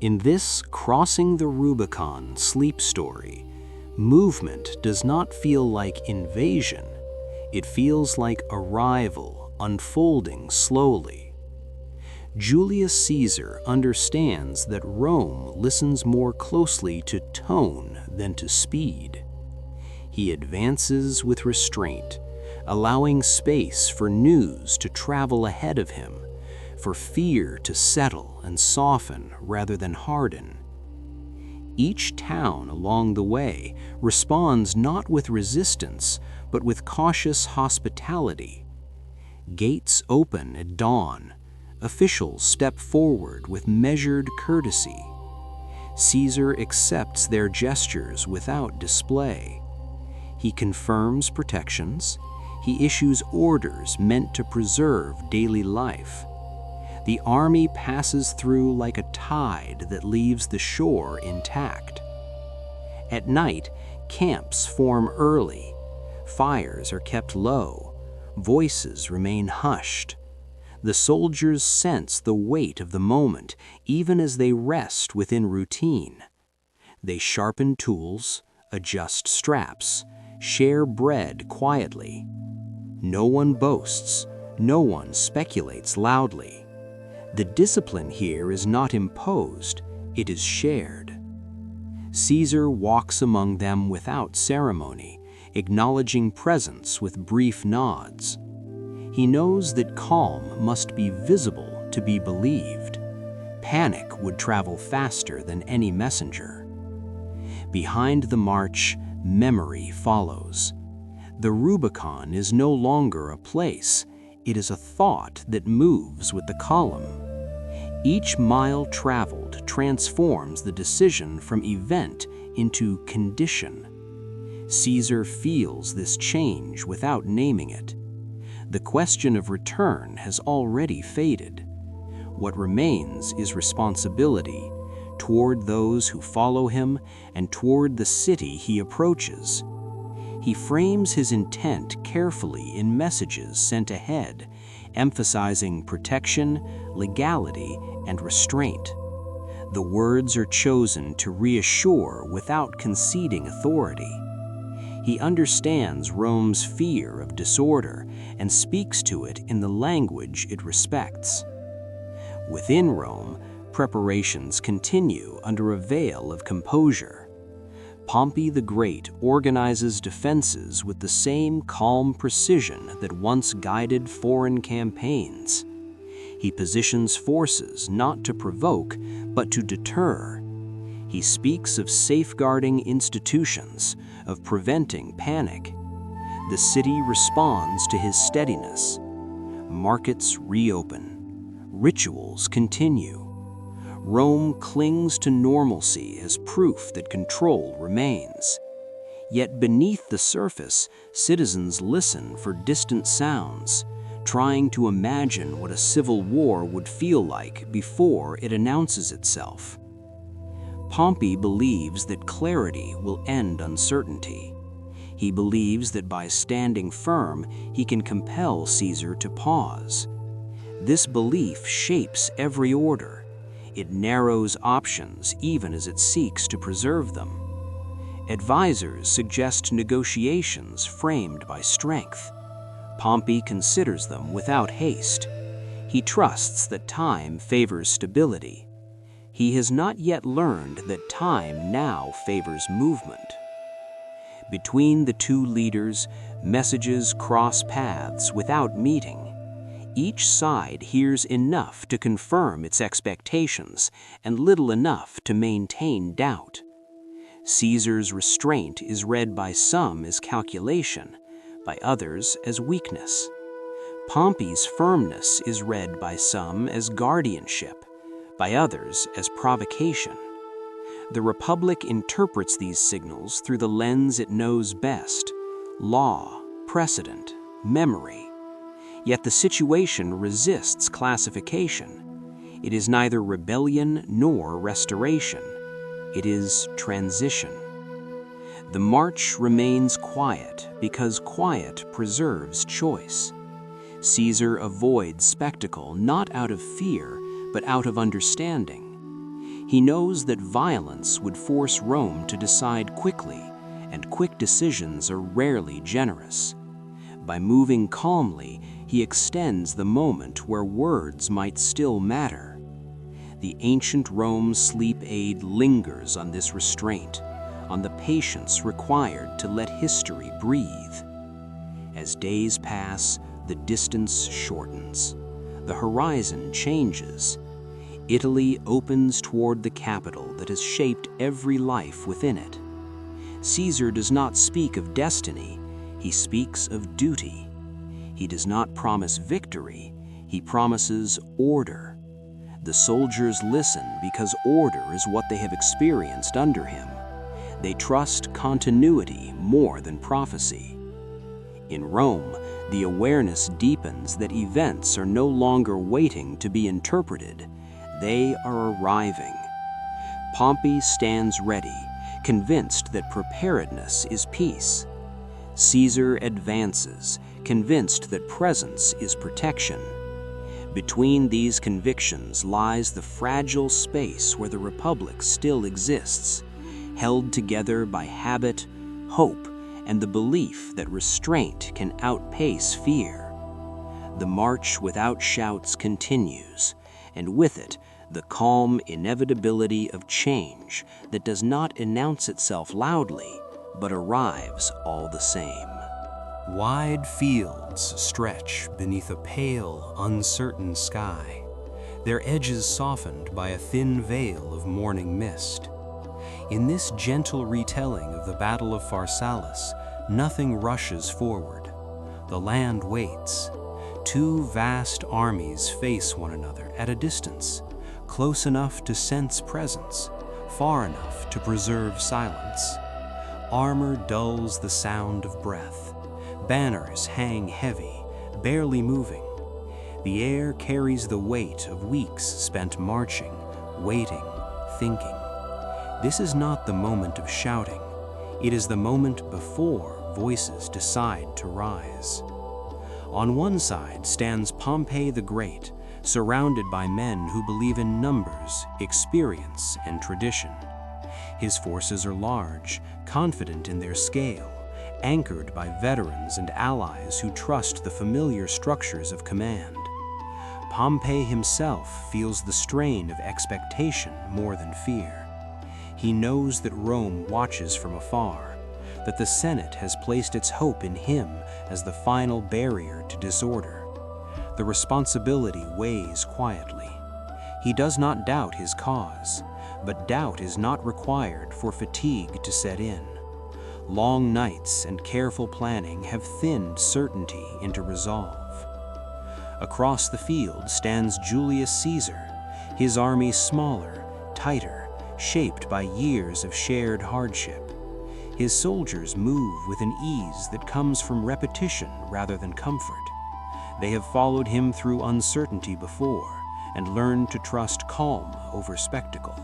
In this crossing the Rubicon sleep story, movement does not feel like invasion. It feels like arrival unfolding slowly. Julius Caesar understands that Rome listens more closely to tone than to speed. He advances with restraint, allowing space for news to travel ahead of him, for fear to settle and soften rather than harden. Each town along the way responds not with resistance, but with cautious hospitality. Gates open at dawn. Officials step forward with measured courtesy. Caesar accepts their gestures without display. He confirms protections. He issues orders meant to preserve daily life. The army passes through like a tide that leaves the shore intact. At night, camps form early. Fires are kept low. Voices remain hushed. The soldiers sense the weight of the moment, even as they rest within routine. They sharpen tools, adjust straps, share bread quietly. No one boasts, no one speculates loudly. The discipline here is not imposed, it is shared. Caesar walks among them without ceremony, acknowledging presence with brief nods. He knows that calm must be visible to be believed. Panic would travel faster than any messenger. Behind the march, memory follows. The Rubicon is no longer a place, it is a thought that moves with the column. Each mile traveled transforms the decision from event into condition. Caesar feels this change without naming it. The question of return has already faded. What remains is responsibility toward those who follow him and toward the city he approaches. He frames his intent carefully in messages sent ahead, emphasizing protection, legality, and restraint. The words are chosen to reassure without conceding authority. He understands Rome's fear of disorder and speaks to it in the language it respects. Within Rome, preparations continue under a veil of composure. Pompey the Great organizes defenses with the same calm precision that once guided foreign campaigns. He positions forces not to provoke, but to deter. He speaks of safeguarding institutions, of preventing panic. The city responds to his steadiness. Markets reopen. Rituals continue. Rome clings to normalcy as proof that control remains. Yet beneath the surface, citizens listen for distant sounds, trying to imagine what a civil war would feel like before it announces itself. Pompey believes that clarity will end uncertainty. He believes that by standing firm, he can compel Caesar to pause. This belief shapes every order. It narrows options even as it seeks to preserve them. Advisors suggest negotiations framed by strength. Pompey considers them without haste. He trusts that time favors stability. He has not yet learned that time now favors movement. Between the two leaders, messages cross paths without meeting. Each side hears enough to confirm its expectations and little enough to maintain doubt. Caesar's restraint is read by some as calculation, by others as weakness. Pompey's firmness is read by some as guardianship, by others as provocation. The Republic interprets these signals through the lens it knows best: law, precedent, memory. Yet the situation resists classification. It is neither rebellion nor restoration. It is transition. The march remains quiet because quiet preserves choice. Caesar avoids spectacle not out of fear, but out of understanding. He knows that violence would force Rome to decide quickly, and quick decisions are rarely generous. By moving calmly, he extends the moment where words might still matter. The ancient Rome sleep aid lingers on this restraint, on the patience required to let history breathe. As days pass, the distance shortens. The horizon changes. Italy opens toward the capital that has shaped every life within it. Caesar does not speak of destiny, he speaks of duty. He does not promise victory, he promises order. The soldiers listen because order is what they have experienced under him. They trust continuity more than prophecy. In Rome, the awareness deepens that events are no longer waiting to be interpreted. They are arriving. Pompey stands ready, convinced that preparedness is peace. Caesar advances, convinced that presence is protection. Between these convictions lies the fragile space where the Republic still exists, held together by habit, hope, and the belief that restraint can outpace fear. The march without shouts continues, and with it, the calm inevitability of change that does not announce itself loudly, but arrives all the same. Wide fields stretch beneath a pale, uncertain sky, their edges softened by a thin veil of morning mist. In this gentle retelling of the Battle of Pharsalus, nothing rushes forward. The land waits. Two vast armies face one another at a distance, close enough to sense presence, far enough to preserve silence. Armor dulls the sound of breath. Banners hang heavy, barely moving. The air carries the weight of weeks spent marching, waiting, thinking. This is not the moment of shouting. It is the moment before voices decide to rise. On one side stands Pompey the Great, surrounded by men who believe in numbers, experience, and tradition. His forces are large, confident in their scale, anchored by veterans and allies who trust the familiar structures of command. Pompey himself feels the strain of expectation more than fear. He knows that Rome watches from afar, that the Senate has placed its hope in him as the final barrier to disorder. The responsibility weighs quietly. He does not doubt his cause, but doubt is not required for fatigue to set in. Long nights and careful planning have thinned certainty into resolve. Across the field stands Julius Caesar, his army smaller, tighter, shaped by years of shared hardship. His soldiers move with an ease that comes from repetition rather than comfort. They have followed him through uncertainty before and learned to trust calm over spectacle.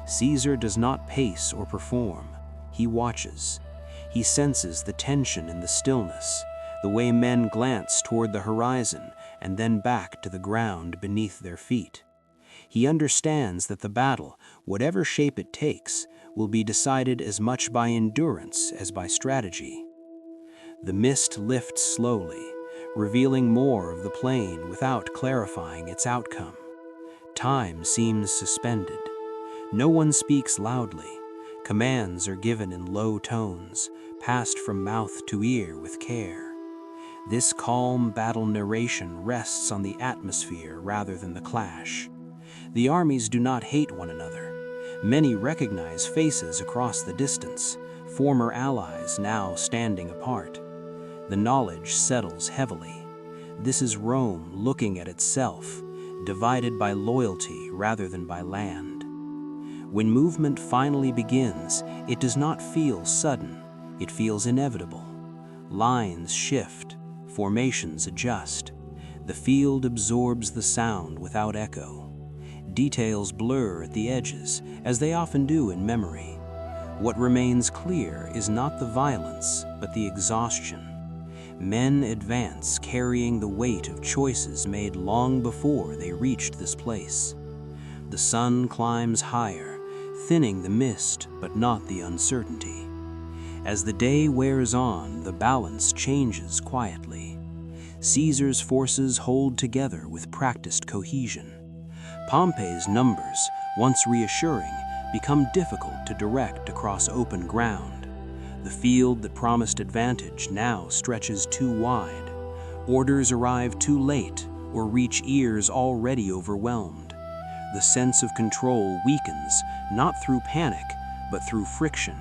Caesar does not pace or perform. He watches. He senses the tension in the stillness, the way men glance toward the horizon and then back to the ground beneath their feet. He understands that the battle, whatever shape it takes, will be decided as much by endurance as by strategy. The mist lifts slowly, revealing more of the plain without clarifying its outcome. Time seems suspended. No one speaks loudly. Commands are given in low tones, passed from mouth to ear with care. This calm battle narration rests on the atmosphere rather than the clash. The armies do not hate one another. Many recognize faces across the distance, former allies now standing apart. The knowledge settles heavily. This is Rome looking at itself, divided by loyalty rather than by land. When movement finally begins, it does not feel sudden, it feels inevitable. Lines shift, formations adjust. The field absorbs the sound without echo. Details blur at the edges, as they often do in memory. What remains clear is not the violence, but the exhaustion. Men advance carrying the weight of choices made long before they reached this place. The sun climbs higher, thinning the mist but not the uncertainty. As the day wears on, the balance changes quietly. Caesar's forces hold together with practiced cohesion. Pompey's numbers, once reassuring, become difficult to direct across open ground. The field that promised advantage now stretches too wide. Orders arrive too late or reach ears already overwhelmed. The sense of control weakens not through panic, but through friction.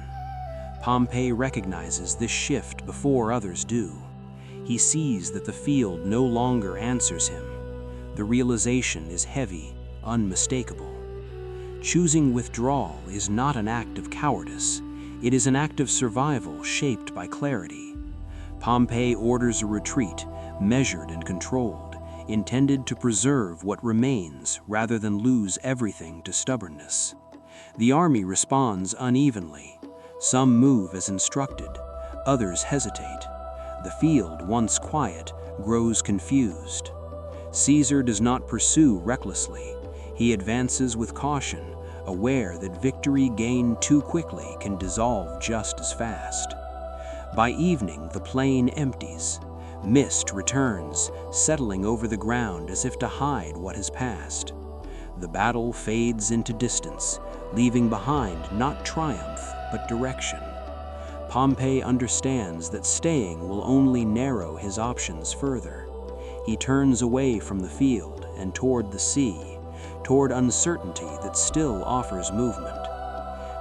Pompey recognizes this shift before others do. He sees that the field no longer answers him. The realization is heavy, unmistakable. Choosing withdrawal is not an act of cowardice. It is an act of survival shaped by clarity. Pompey orders a retreat, measured and controlled, intended to preserve what remains rather than lose everything to stubbornness. The army responds unevenly. Some move as instructed, others hesitate. The field, once quiet, grows confused. Caesar does not pursue recklessly. He advances with caution, aware that victory gained too quickly can dissolve just as fast. By evening, the plain empties. Mist returns, settling over the ground as if to hide what has passed. The battle fades into distance, leaving behind not triumph, but direction. Pompey understands that staying will only narrow his options further. He turns away from the field and toward the sea, toward uncertainty that still offers movement.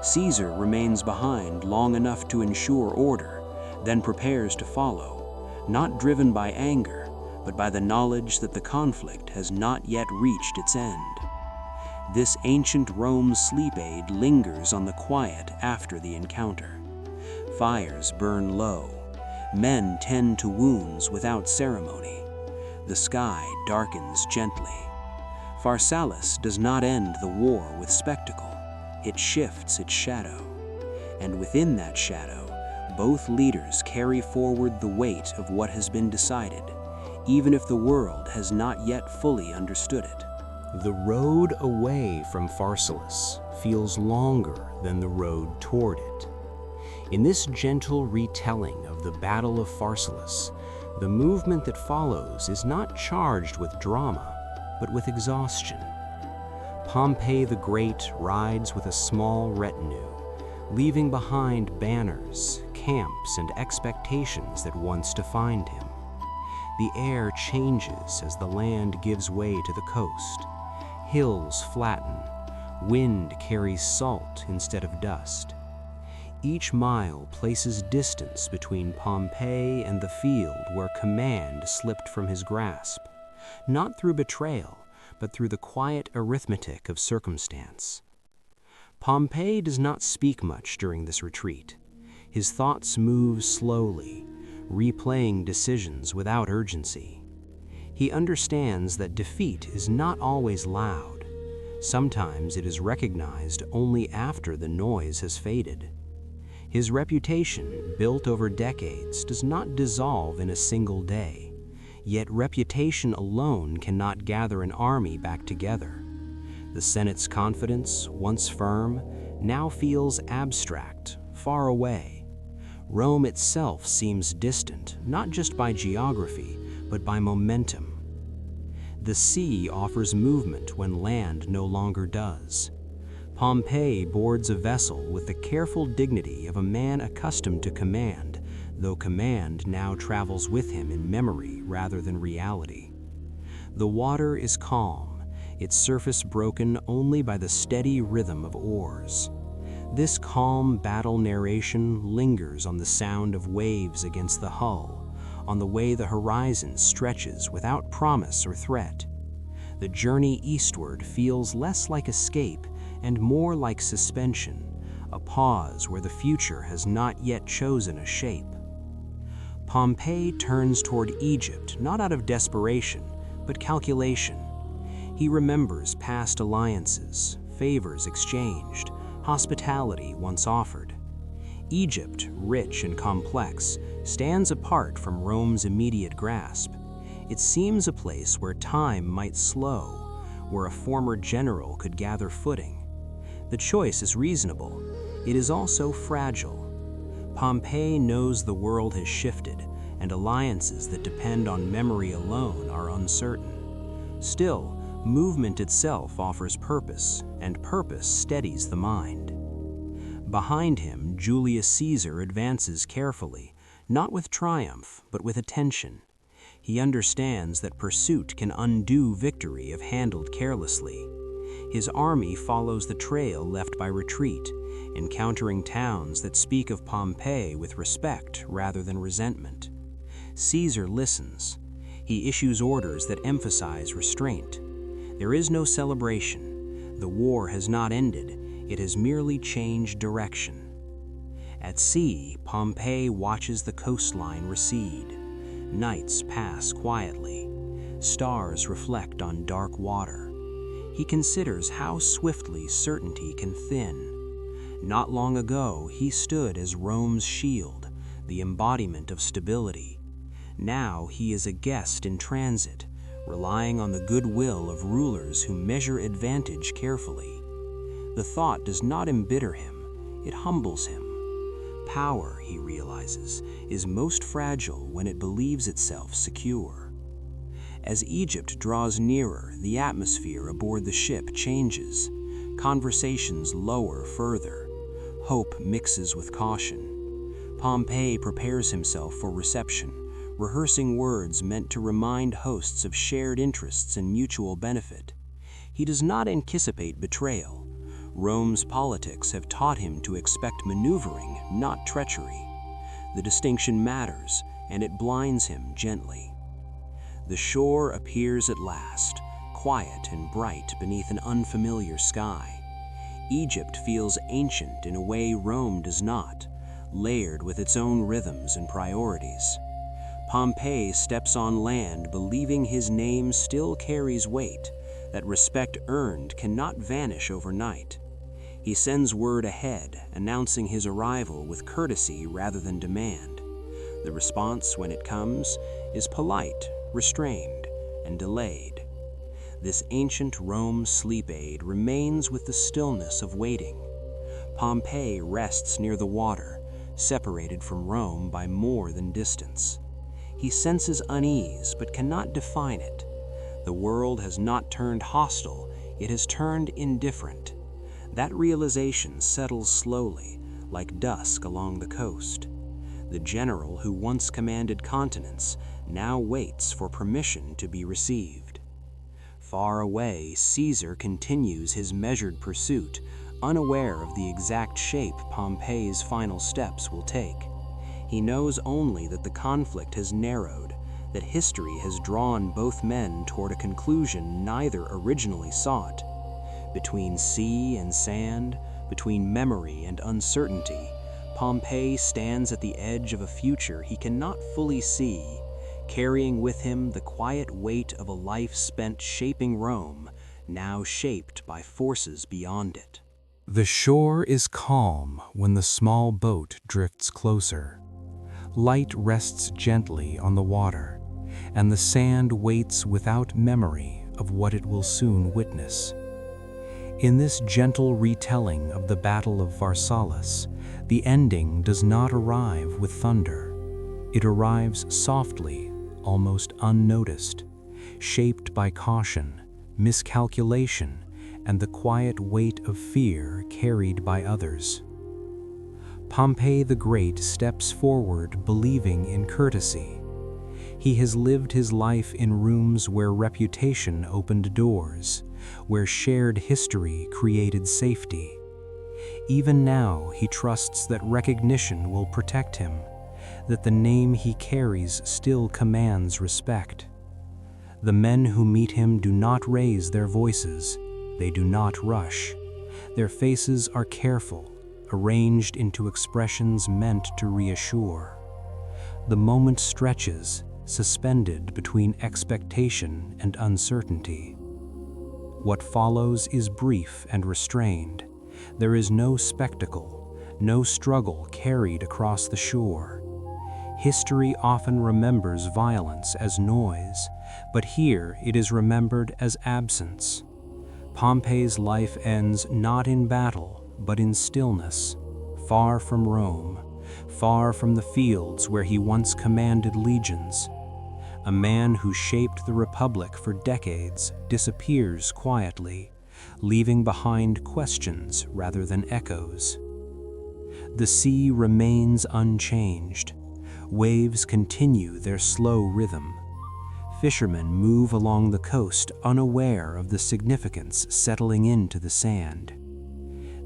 Caesar remains behind long enough to ensure order, then prepares to follow, not driven by anger, but by the knowledge that the conflict has not yet reached its end. This ancient Rome sleep aid lingers on the quiet after the encounter. Fires burn low. Men tend to wounds without ceremony. The sky darkens gently. Pharsalus does not end the war with spectacle. It shifts its shadow. And within that shadow, both leaders carry forward the weight of what has been decided, even if the world has not yet fully understood it. The road away from Pharsalus feels longer than the road toward it. In this gentle retelling of the Battle of Pharsalus, the movement that follows is not charged with drama, but with exhaustion. Pompey the Great rides with a small retinue, leaving behind banners, camps, and expectations that once defined him. The air changes as the land gives way to the coast. Hills flatten. Wind carries salt instead of dust. Each mile places distance between Pompey and the field where command slipped from his grasp, not through betrayal, but through the quiet arithmetic of circumstance. Pompey does not speak much during this retreat. His thoughts move slowly, replaying decisions without urgency. He understands that defeat is not always loud. Sometimes it is recognized only after the noise has faded. His reputation, built over decades, does not dissolve in a single day. Yet reputation alone cannot gather an army back together. The Senate's confidence, once firm, now feels abstract, far away. Rome itself seems distant, not just by geography, but by momentum. The sea offers movement when land no longer does. Pompey boards a vessel with the careful dignity of a man accustomed to command, though command now travels with him in memory rather than reality. The water is calm, its surface broken only by the steady rhythm of oars. This calm battle narration lingers on the sound of waves against the hull, on the way the horizon stretches without promise or threat. The journey eastward feels less like escape and more like suspension, a pause where the future has not yet chosen a shape. Pompey turns toward Egypt not out of desperation, but calculation. He remembers past alliances, favors exchanged, hospitality once offered. Egypt, rich and complex, stands apart from Rome's immediate grasp. It seems a place where time might slow, where a former general could gather footing. The choice is reasonable. It is also fragile. Pompey knows the world has shifted, and alliances that depend on memory alone are uncertain. Still, movement itself offers purpose, and purpose steadies the mind. Behind him, Julius Caesar advances carefully, not with triumph, but with attention. He understands that pursuit can undo victory if handled carelessly. His army follows the trail left by retreat, encountering towns that speak of Pompeii with respect rather than resentment. Caesar listens. He issues orders that emphasize restraint. There is no celebration. The war has not ended. It has merely changed direction. At sea, Pompey watches the coastline recede. Nights pass quietly. Stars reflect on dark water. He considers how swiftly certainty can thin. Not long ago, he stood as Rome's shield, the embodiment of stability. Now he is a guest in transit, relying on the goodwill of rulers who measure advantage carefully. The thought does not embitter him, it humbles him. Power, he realizes, is most fragile when it believes itself secure. As Egypt draws nearer, the atmosphere aboard the ship changes. Conversations lower further. Hope mixes with caution. Pompey prepares himself for reception, rehearsing words meant to remind hosts of shared interests and mutual benefit. He does not anticipate betrayal. Rome's politics have taught him to expect maneuvering, not treachery. The distinction matters, and it blinds him gently. The shore appears at last, quiet and bright beneath an unfamiliar sky. Egypt feels ancient in a way Rome does not, layered with its own rhythms and priorities. Pompey steps on land believing his name still carries weight, that respect earned cannot vanish overnight. He sends word ahead, announcing his arrival with courtesy rather than demand. The response, when it comes, is polite, restrained, and delayed. This ancient Rome sleep aid remains with the stillness of waiting. Pompey rests near the water, separated from Rome by more than distance. He senses unease but cannot define it. The world has not turned hostile, it has turned indifferent. That realization settles slowly, like dusk along the coast. The general who once commanded continents now waits for permission to be received. Far away, Caesar continues his measured pursuit, unaware of the exact shape Pompey's final steps will take. He knows only that the conflict has narrowed, that history has drawn both men toward a conclusion neither originally sought. Between sea and sand, between memory and uncertainty, Pompey stands at the edge of a future he cannot fully see, carrying with him the quiet weight of a life spent shaping Rome, now shaped by forces beyond it. The shore is calm when the small boat drifts closer. Light rests gently on the water, and the sand waits without memory of what it will soon witness. In this gentle retelling of the Battle of Pharsalus, the ending does not arrive with thunder. It arrives softly, almost unnoticed, shaped by caution, miscalculation, and the quiet weight of fear carried by others. Pompey the Great steps forward believing in courtesy. He has lived his life in rooms where reputation opened doors, where shared history created safety. Even now, he trusts that recognition will protect him, that the name he carries still commands respect. The men who meet him do not raise their voices, they do not rush. Their faces are careful, arranged into expressions meant to reassure. The moment stretches, suspended between expectation and uncertainty. What follows is brief and restrained. There is no spectacle, no struggle carried across the shore. History often remembers violence as noise, but here it is remembered as absence. Pompey's life ends not in battle, but in stillness, far from Rome, far from the fields where he once commanded legions. A man who shaped the Republic for decades disappears quietly, leaving behind questions rather than echoes. The sea remains unchanged. Waves continue their slow rhythm. Fishermen move along the coast unaware of the significance settling into the sand.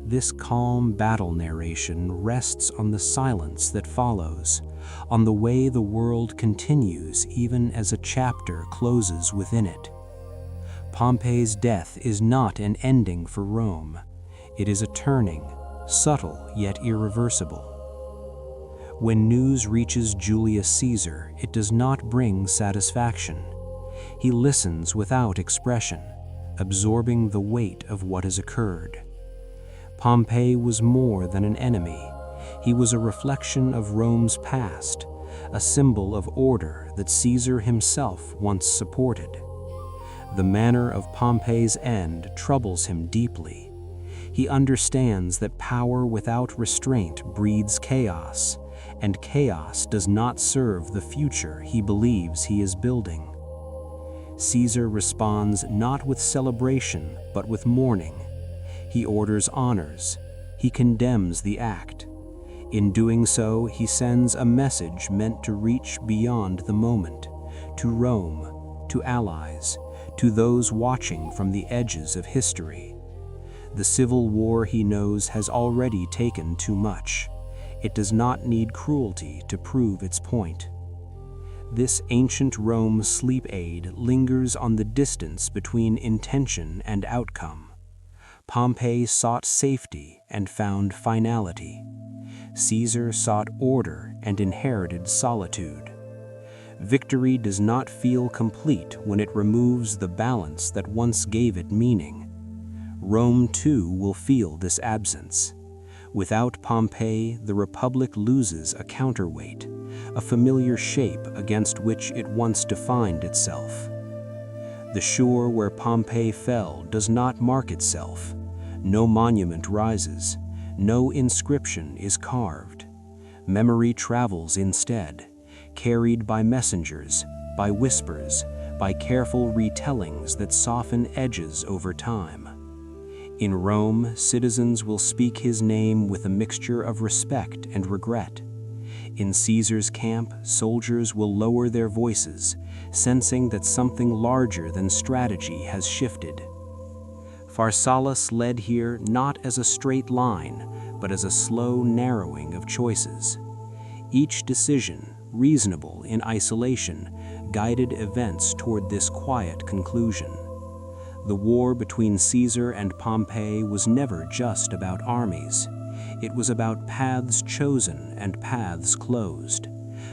This calm battle narration rests on the silence that follows, on the way the world continues even as a chapter closes within it. Pompey's death is not an ending for Rome. It is a turning, subtle yet irreversible. When news reaches Julius Caesar, it does not bring satisfaction. He listens without expression, absorbing the weight of what has occurred. Pompey was more than an enemy. He was a reflection of Rome's past, a symbol of order that Caesar himself once supported. The manner of Pompey's end troubles him deeply. He understands that power without restraint breeds chaos, and chaos does not serve the future he believes he is building. Caesar responds not with celebration, but with mourning. He orders honors. He condemns the act. In doing so, he sends a message meant to reach beyond the moment, to Rome, to allies, to those watching from the edges of history. The civil war, he knows, has already taken too much. It does not need cruelty to prove its point. This ancient Rome sleep aid lingers on the distance between intention and outcome. Pompey sought safety and found finality. Caesar sought order and inherited solitude. Victory does not feel complete when it removes the balance that once gave it meaning. Rome, too, will feel this absence. Without Pompey, the Republic loses a counterweight, a familiar shape against which it once defined itself. The shore where Pompey fell does not mark itself. No monument rises. No inscription is carved. Memory travels instead, carried by messengers, by whispers, by careful retellings that soften edges over time. In Rome, citizens will speak his name with a mixture of respect and regret. In Caesar's camp, soldiers will lower their voices, sensing that something larger than strategy has shifted. Pharsalus led here not as a straight line, but as a slow narrowing of choices. Each decision, reasonable in isolation, guided events toward this quiet conclusion. The war between Caesar and Pompey was never just about armies. It was about paths chosen and paths closed,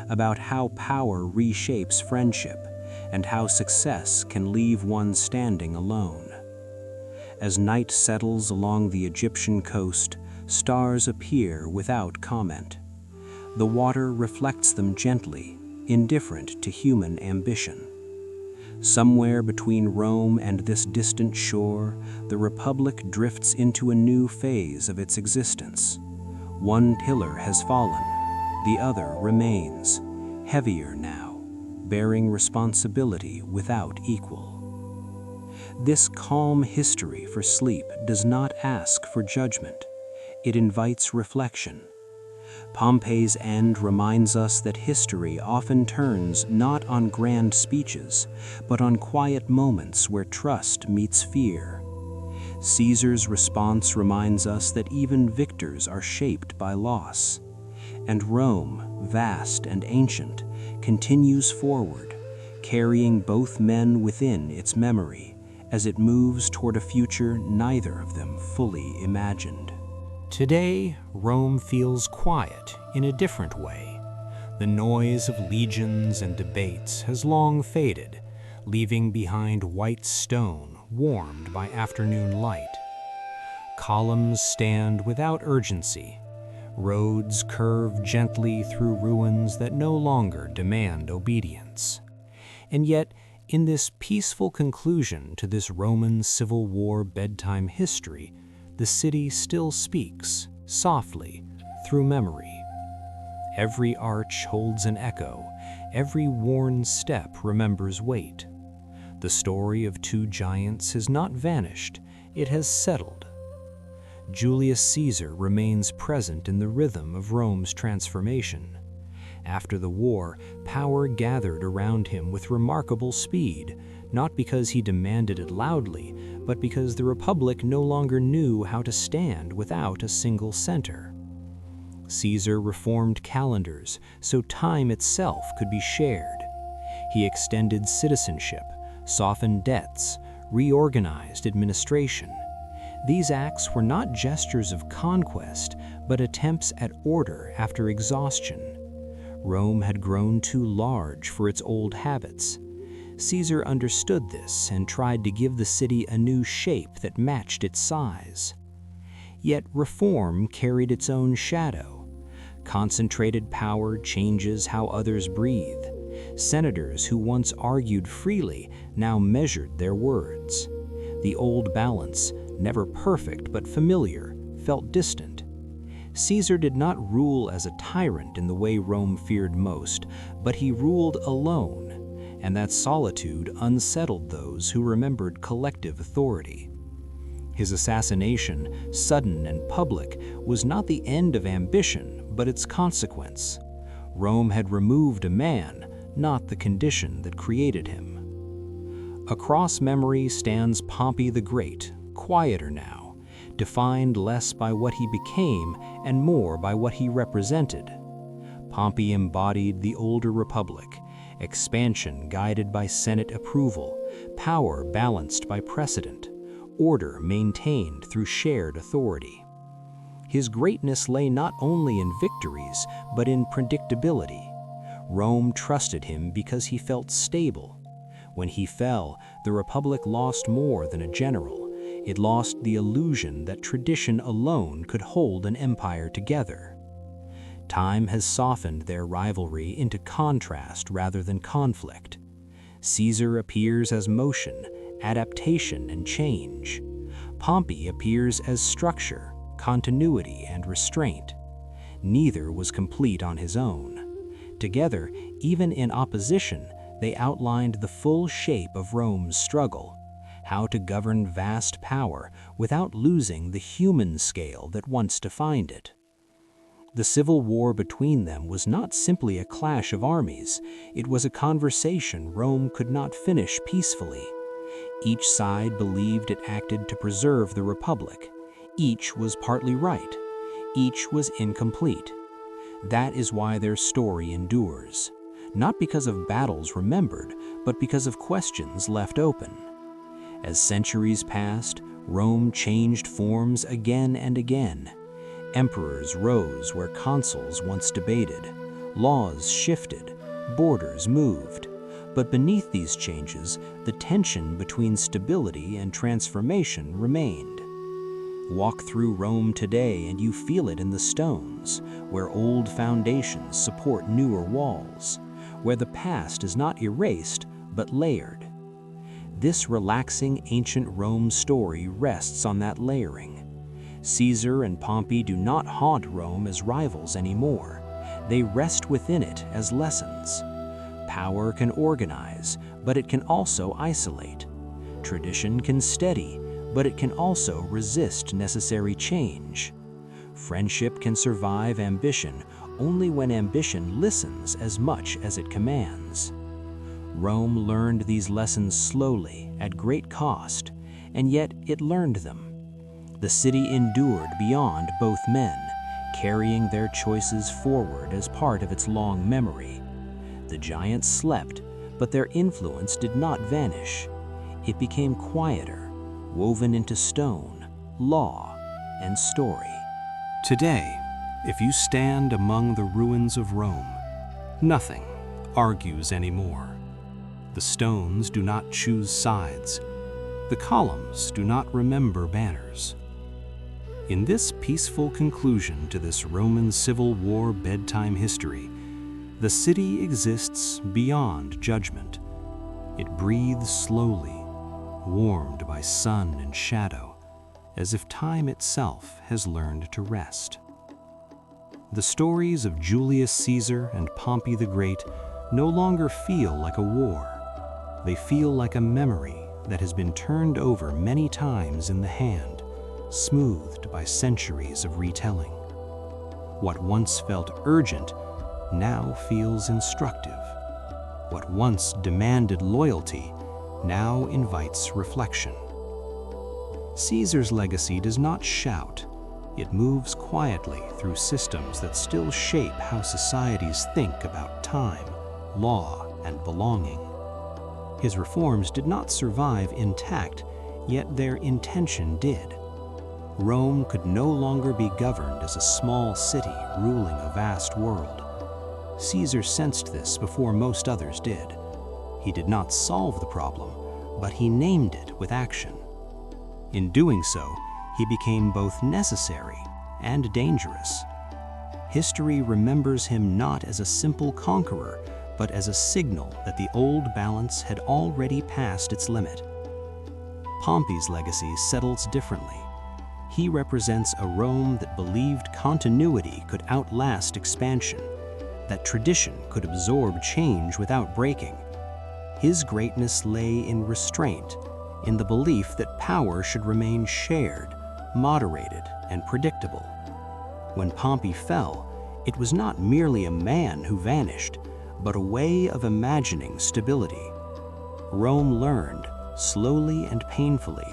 about how power reshapes friendship, and how success can leave one standing alone. As night settles along the Egyptian coast, stars appear without comment. The water reflects them gently, indifferent to human ambition. Somewhere between Rome and this distant shore, the Republic drifts into a new phase of its existence. One pillar has fallen, the other remains, heavier now, bearing responsibility without equal. This calm history for sleep does not ask for judgment. It invites reflection. Pompey's end reminds us that history often turns not on grand speeches, but on quiet moments where trust meets fear. Caesar's response reminds us that even victors are shaped by loss. And Rome, vast and ancient, continues forward, carrying both men within its memory as it moves toward a future neither of them fully imagined. Today, Rome feels quiet in a different way. The noise of legions and debates has long faded, leaving behind white stone warmed by afternoon light. Columns stand without urgency. Roads curve gently through ruins that no longer demand obedience. And yet, in this peaceful conclusion to this Roman Civil War bedtime history, the city still speaks, softly, through memory. Every arch holds an echo, every worn step remembers weight. The story of two giants has not vanished, it has settled. Julius Caesar remains present in the rhythm of Rome's transformation. After the war, power gathered around him with remarkable speed, not because he demanded it loudly, but because the Republic no longer knew how to stand without a single center. Caesar reformed calendars so time itself could be shared. He extended citizenship, softened debts, reorganized administration. These acts were not gestures of conquest, but attempts at order after exhaustion. Rome had grown too large for its old habits. Caesar understood this and tried to give the city a new shape that matched its size. Yet reform carried its own shadow. Concentrated power changes how others breathe. Senators who once argued freely now measured their words. The old balance, never perfect but familiar, felt distant. Caesar did not rule as a tyrant in the way Rome feared most, but he ruled alone, and that solitude unsettled those who remembered collective authority. His assassination, sudden and public, was not the end of ambition, but its consequence. Rome had removed a man, not the condition that created him. Across memory stands Pompey the Great, quieter now, defined less by what he became and more by what he represented. Pompey embodied the older republic, expansion guided by Senate approval, power balanced by precedent, order maintained through shared authority. His greatness lay not only in victories, but in predictability. Rome trusted him because he felt stable. When he fell, the Republic lost more than a general. It lost the illusion that tradition alone could hold an empire together. Time has softened their rivalry into contrast rather than conflict. Caesar appears as motion, adaptation, and change. Pompey appears as structure, continuity, and restraint. Neither was complete on his own. Together, even in opposition, they outlined the full shape of Rome's struggle, how to govern vast power without losing the human scale that once defined it. The civil war between them was not simply a clash of armies, it was a conversation Rome could not finish peacefully. Each side believed it acted to preserve the Republic. Each was partly right. Each was incomplete. That is why their story endures, not because of battles remembered, but because of questions left open. As centuries passed, Rome changed forms again and again. Emperors rose where consuls once debated. Laws shifted. Borders moved. But beneath these changes, the tension between stability and transformation remained. Walk through Rome today and you feel it in the stones, where old foundations support newer walls, where the past is not erased but layered. This relaxing ancient Rome story rests on that layering. Caesar and Pompey do not haunt Rome as rivals anymore. They rest within it as lessons. Power can organize, but it can also isolate. Tradition can steady, but it can also resist necessary change. Friendship can survive ambition only when ambition listens as much as it commands. Rome learned these lessons slowly, at great cost, and yet it learned them. The city endured beyond both men, carrying their choices forward as part of its long memory. The giants slept, but their influence did not vanish. It became quieter, woven into stone, law, and story. Today, if you stand among the ruins of Rome, nothing argues anymore. The stones do not choose sides. The columns do not remember banners. In this peaceful conclusion to this Roman Civil War bedtime history, the city exists beyond judgment. It breathes slowly, warmed by sun and shadow, as if time itself has learned to rest. The stories of Julius Caesar and Pompey the Great no longer feel like a war. They feel like a memory that has been turned over many times in the hand, smoothed by centuries of retelling. What once felt urgent now feels instructive. What once demanded loyalty now invites reflection. Caesar's legacy does not shout. It moves quietly through systems that still shape how societies think about time, law, and belonging. His reforms did not survive intact, yet their intention did. Rome could no longer be governed as a small city ruling a vast world. Caesar sensed this before most others did. He did not solve the problem, but he named it with action. In doing so, he became both necessary and dangerous. History remembers him not as a simple conqueror, but as a signal that the old balance had already passed its limit. Pompey's legacy settles differently. He represents a Rome that believed continuity could outlast expansion, that tradition could absorb change without breaking. His greatness lay in restraint, in the belief that power should remain shared, moderated, and predictable. When Pompey fell, it was not merely a man who vanished, but a way of imagining stability. Rome learned, slowly and painfully,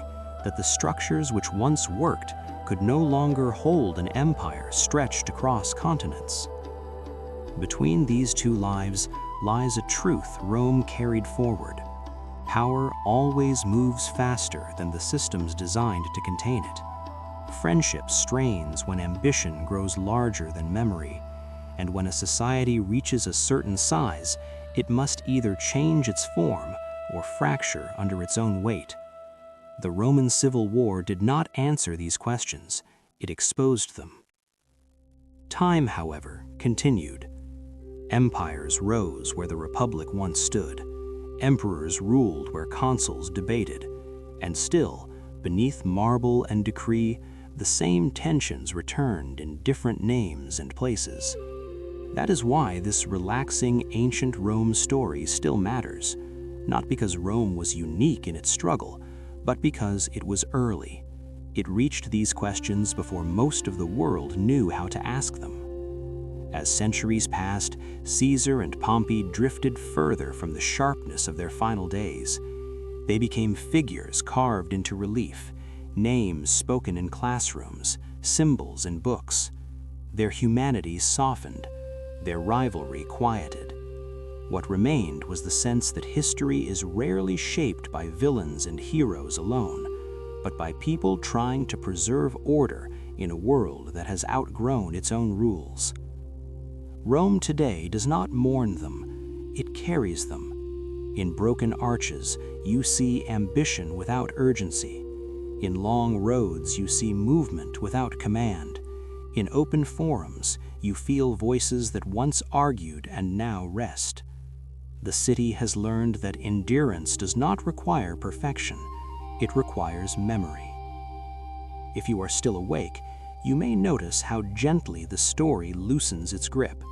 that the structures which once worked could no longer hold an empire stretched across continents. Between these two lives lies a truth Rome carried forward. Power always moves faster than the systems designed to contain it. Friendship strains when ambition grows larger than memory, and when a society reaches a certain size, it must either change its form or fracture under its own weight. The Roman Civil War did not answer these questions, it exposed them. Time, however, continued. Empires rose where the Republic once stood. Emperors ruled where consuls debated. And still, beneath marble and decree, the same tensions returned in different names and places. That is why this relaxing ancient Rome story still matters, not because Rome was unique in its struggle, but because it was early. It reached these questions before most of the world knew how to ask them. As centuries passed, Caesar and Pompey drifted further from the sharpness of their final days. They became figures carved into relief, names spoken in classrooms, symbols in books. Their humanity softened, their rivalry quieted. What remained was the sense that history is rarely shaped by villains and heroes alone, but by people trying to preserve order in a world that has outgrown its own rules. Rome today does not mourn them, it carries them. In broken arches, you see ambition without urgency. In long roads, you see movement without command. In open forums, you feel voices that once argued and now rest. The city has learned that endurance does not require perfection, it requires memory. If you are still awake, you may notice how gently the story loosens its grip.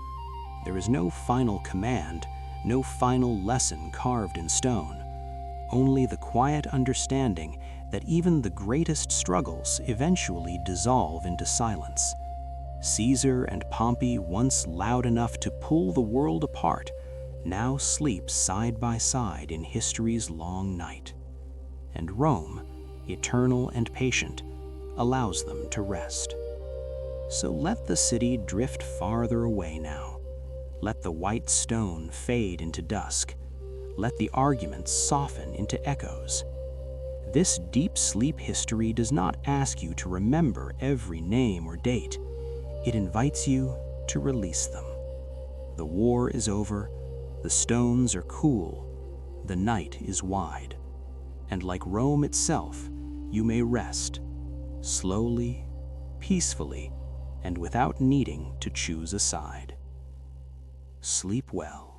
There is no final command, no final lesson carved in stone, only the quiet understanding that even the greatest struggles eventually dissolve into silence. Caesar and Pompey, once loud enough to pull the world apart, now sleep side by side in history's long night. And Rome, eternal and patient, allows them to rest. So let the city drift farther away now. Let the white stone fade into dusk. Let the arguments soften into echoes. This deep sleep history does not ask you to remember every name or date. It invites you to release them. The war is over, the stones are cool, the night is wide. And like Rome itself, you may rest, slowly, peacefully, and without needing to choose a side. Sleep well.